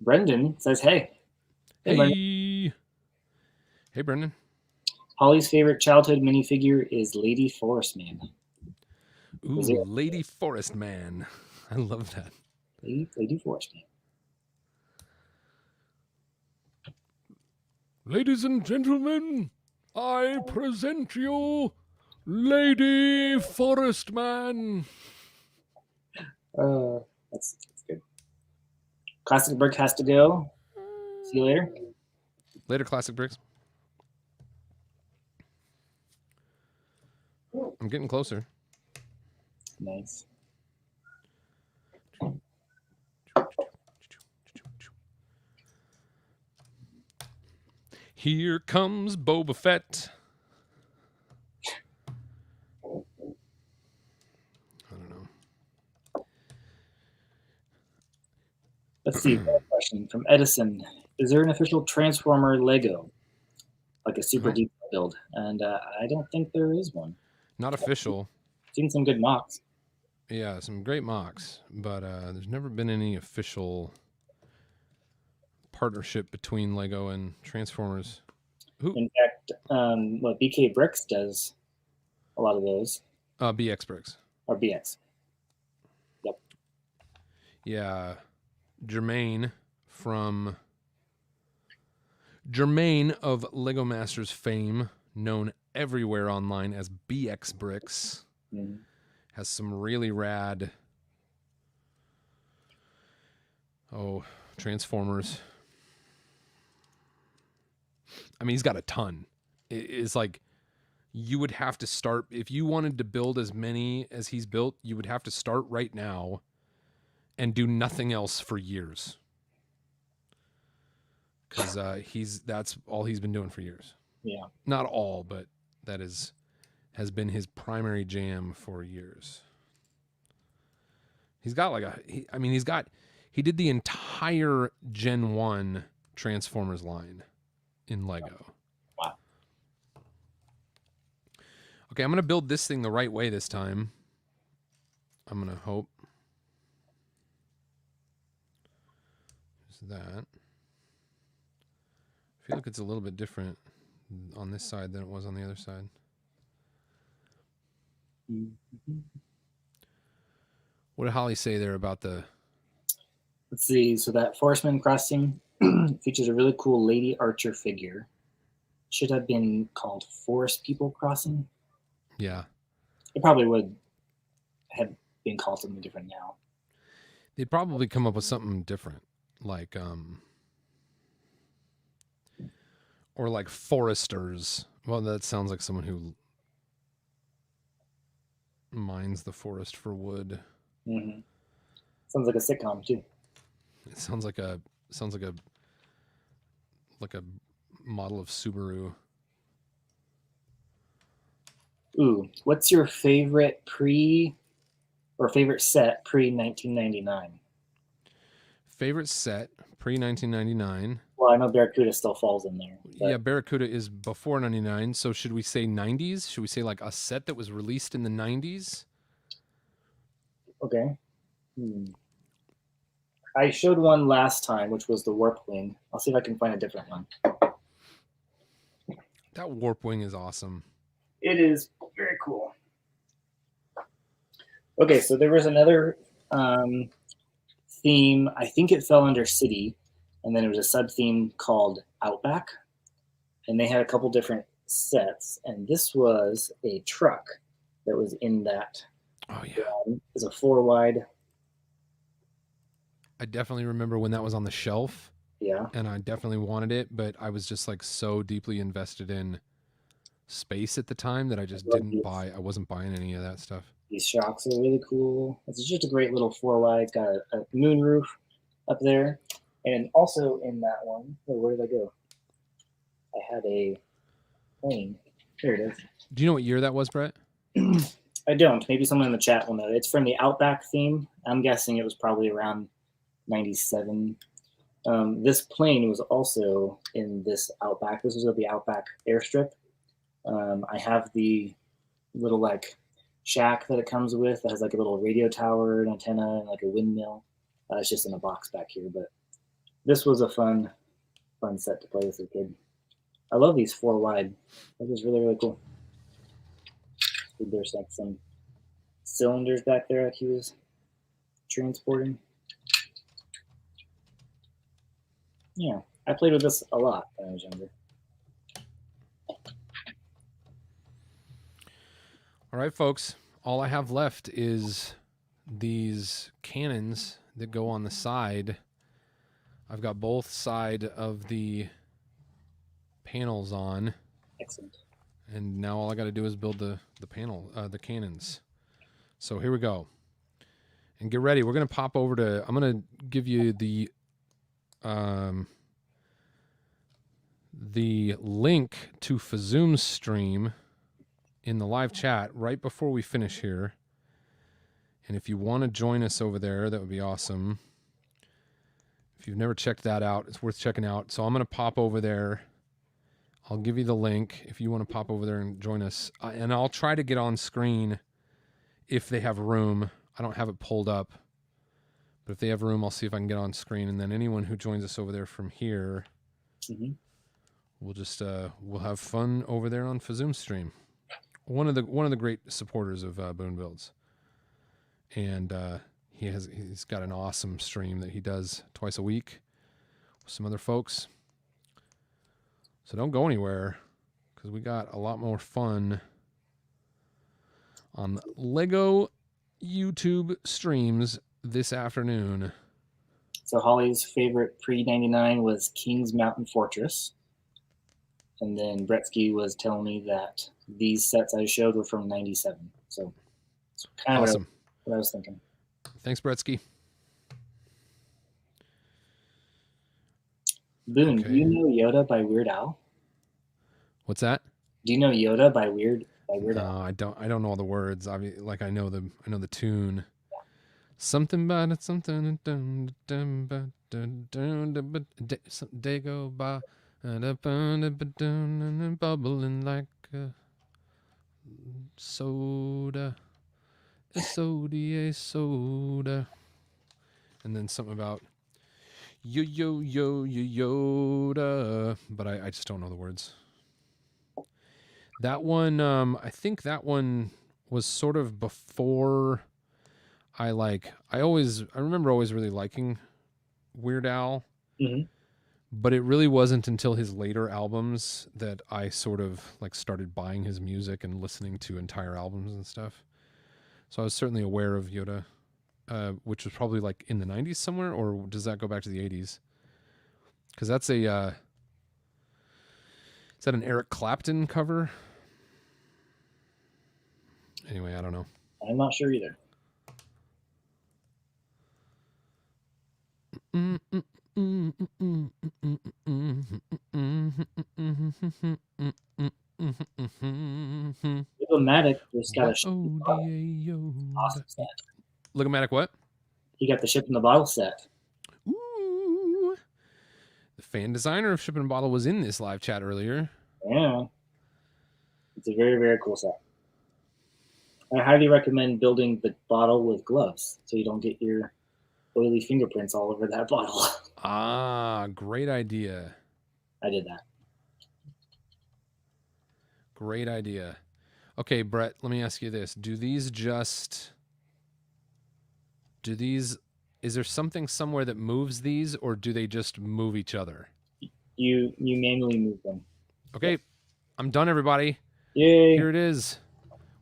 Brendan says, hey. Hey. Brendan. Hey, Brendan. Holly's favorite childhood minifigure is Lady Forest Man. Ooh, Lady Forest Man. I love that. Lady Forest Man. Ladies and gentlemen, I present you Lady Forest Man. That's good. Classic Brick has to go. See you later. Later, Classic Bricks. I'm getting closer. Nice. Here comes Boba Fett. I don't know. Let's see. Question from Edison. Is there an official Transformer Lego? Like a super deep build? And I don't think there is one. Not official. Seen some good mocks. Yeah, some great mocks, but there's never been any official partnership between Lego and Transformers. Ooh. In fact, what BK Bricks does a lot of those. BX Bricks. Or BX. Yep. Yeah. Jermaine of Lego Masters fame, known everywhere online as BX Bricks, has some really rad Transformers. I mean, he's got a ton. It's like you would have to start, if you wanted to build as many as he's built, you would have to start right now and do nothing else for years. Because that's all he's been doing for years. Yeah. Not all, but that has been his primary jam for years. He's got he did the entire Gen 1 Transformers line in Lego. Wow. Okay, I'm going to build this thing the right way this time. I'm going to hope. Just that. I feel like it's a little bit different on this side than it was on the other side. What did Holly say there about the... Let's see. So that Forestman Crossing features a really cool Lady Archer figure. Should have been called Forest People Crossing. Yeah. It probably would have been called something different now. They'd probably come up with something different. like or like foresters. Well, that sounds like someone who mines the forest for wood. Mm-hmm. Sounds like a sitcom too. It sounds like a model of Subaru. Ooh, what's your favorite favorite set pre-1999? Favorite set pre-1999. Well, I know Barracuda still falls in there. But Yeah, Barracuda is before 99. So should we say 90s? Should we say like a set that was released in the 90s? okay. I showed one last time, which was the Warp Wing. I'll see if I can find a different one. That Warp Wing is awesome. It is very cool. Okay, so there was another theme. I think it fell under City, and then there was a sub-theme called Outback, and they had a couple different sets, and this was a truck that was in that. Oh, yeah. It was a 4-wide. I definitely remember when that was on the shelf. Yeah. And I definitely wanted it, but I was just like so deeply invested in space at the time that I just didn't buy. I wasn't buying any of that stuff. These shocks are really cool. It's just a great little 4-wide. It's got a moon roof up there. And also in that one, where did I go? I had a plane. Here it is. Do you know what year that was, Brett? I don't. Maybe someone in the chat will know. It's from the Outback theme. I'm guessing it was probably around 97. This plane was also in this Outback. This was at the Outback airstrip. I have the little like shack that it comes with that has like a little radio tower, an antenna, and like a windmill. It's just in a box back here, but this was a fun set to play with a kid. I love these 4-wide. That was really, really cool. There's like some cylinders back there like he was transporting. Yeah, I played with this a lot when I was younger. All right, folks. All I have left is these cannons that go on the side. I've got both side of the panels on. Excellent. And now all I got to do is build the cannons. So here we go. And get ready. We're going to pop over to, I'm going to give you the link to Fazoom's stream in the live chat right before we finish here. And if you want to join us over there, that would be awesome. If you've never checked that out, it's worth checking out. So I'm going to pop over there. I'll give you the link if you want to pop over there and join us. And I'll try to get on screen if they have room. I don't have it pulled up. But if they have room, I'll see if I can get on screen. And then anyone who joins us over there from here, we'll just we'll have fun over there on Fazoom stream. One of the great supporters of Boone Builds. And he's got an awesome stream that he does twice a week with some other folks. So don't go anywhere because we got a lot more fun on Lego YouTube streams this afternoon. So Holly's favorite pre-99 was King's Mountain Fortress. And then Bretsky was telling me that these sets I showed were from 97. So it's kind of awesome. What I was thinking. Thanks, Bretsky. Boone, do you know Yoda by Weird Al? What's that? Do you know Yoda by Weird Al? I don't know all the words. I know the tune. Something about it, something day go by and bubbling like a soda. A soda. And then something about Yoda. But I just don't know the words. That one, I think that one was sort of before I remember always really liking Weird Al. Mm-hmm. But it really wasn't until his later albums that I sort of like started buying his music and listening to entire albums and stuff. So I was certainly aware of Yoda which was probably like in the 90s somewhere, or does that go back to the 80s? Because that's a is that an Eric Clapton cover? Anyway, I don't know. I'm not sure either. Diplomatic just got a ship in the bottle. Awesome set. Ligomatic what? He got the ship in the bottle set. Ooh. The fan designer of Ship in a Bottle was in this live chat earlier. Yeah. It's a very, very cool set. I highly recommend building the bottle with gloves so you don't get your oily fingerprints all over that bottle. Ah, great idea. I did that. Great idea. Okay, Brett, let me ask you this. Is there something somewhere that moves these, or do they just move each other? You manually move them. Okay, I'm done, everybody. Yay. Here it is.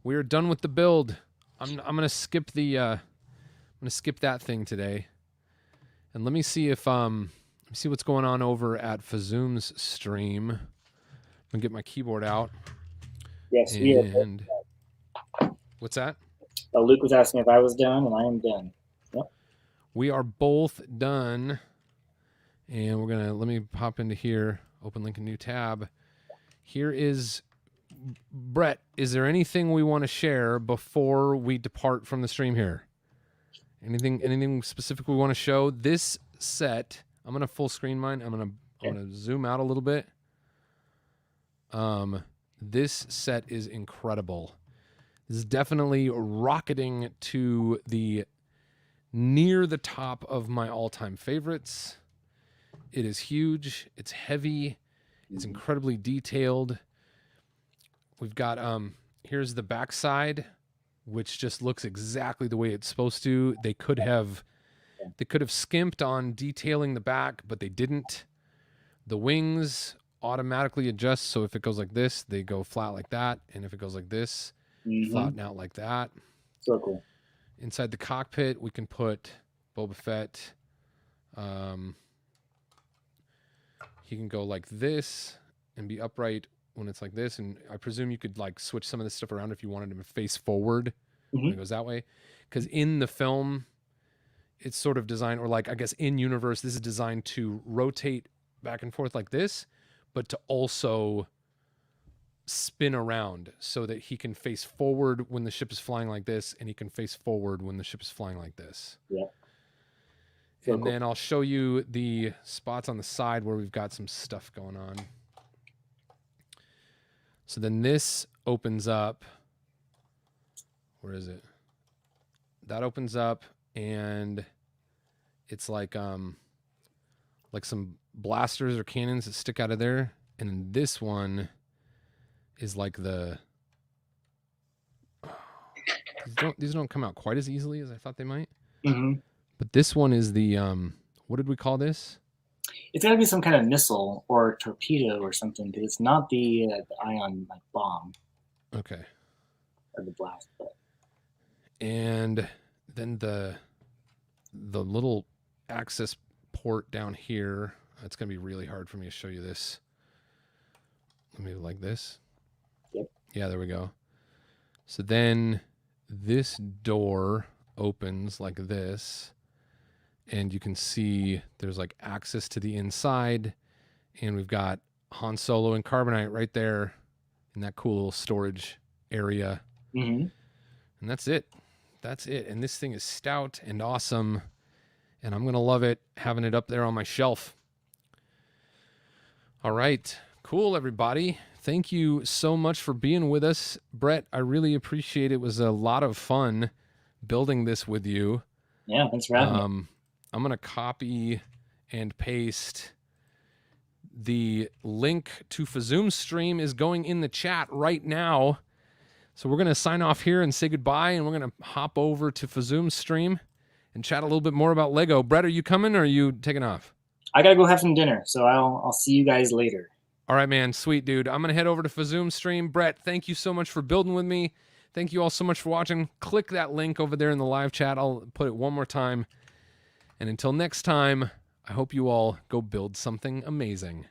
We are done with the build. I'm gonna skip that thing today, and let me see if let me see what's going on over at Fazoom's stream. I'm gonna get my keyboard out. Yes, we are. What's that? Luke was asking if I was done, and I am done. Yep. We are both done, and let me pop into here. Open link a new tab. Here is. Brett, is there anything we want to share before we depart from the stream here? Anything specific we want to show? This set, I'm gonna full screen mine. I'm gonna zoom out a little bit. This set is incredible. This is definitely rocketing to near the top of my all-time favorites. It is huge. It's heavy. It's incredibly detailed. We've got, here's the backside, which just looks exactly the way it's supposed to. They could have skimped on detailing the back, but they didn't. The wings automatically adjust, so if it goes like this, they go flat like that, and if it goes like this, flatten out like that. So cool. Inside the cockpit, we can put Boba Fett. He can go like this and be upright when it's like this, and I presume you could like switch some of this stuff around if you wanted him to face forward when it goes that way, because in the film it's sort of designed, or like I guess in universe this is designed to rotate back and forth like this, but to also spin around so that he can face forward when the ship is flying like this, and he can face forward when the ship is flying like this. Yeah. And then I'll show you the spots on the side where we've got some stuff going on. So then this opens up. Where is it? That opens up, and it's like some blasters or cannons that stick out of there. And then this one is like these don't come out quite as easily as I thought they might. But this one is the what did we call this? It's got to be some kind of missile or torpedo or something, because it's not the ion like bomb. Okay. Or the blast. But. And then the little access port down here. It's gonna be really hard for me to show you this. Let me like this. Yep. Yeah, there we go. So then this door opens like this, and you can see there's like access to the inside, and we've got Han Solo and Carbonite right there in that cool little storage area. And that's it. That's it. And this thing is stout and awesome, and I'm gonna love it having it up there on my shelf. All right, cool, everybody. Thank you so much for being with us, Brett. I really appreciate it. It was a lot of fun building this with you. Yeah, thanks for having me. I'm going to copy and paste the link to Fazoom's stream is going in the chat right now. So we're going to sign off here and say goodbye, and we're going to hop over to Fazoom's stream and chat a little bit more about Lego. Brett, are you coming, or are you taking off? I got to go have some dinner, so I'll see you guys later. All right, man. Sweet, dude. I'm going to head over to Fazoom's stream. Brett, thank you so much for building with me. Thank you all so much for watching. Click that link over there in the live chat. I'll put it one more time. And until next time, I hope you all go build something amazing.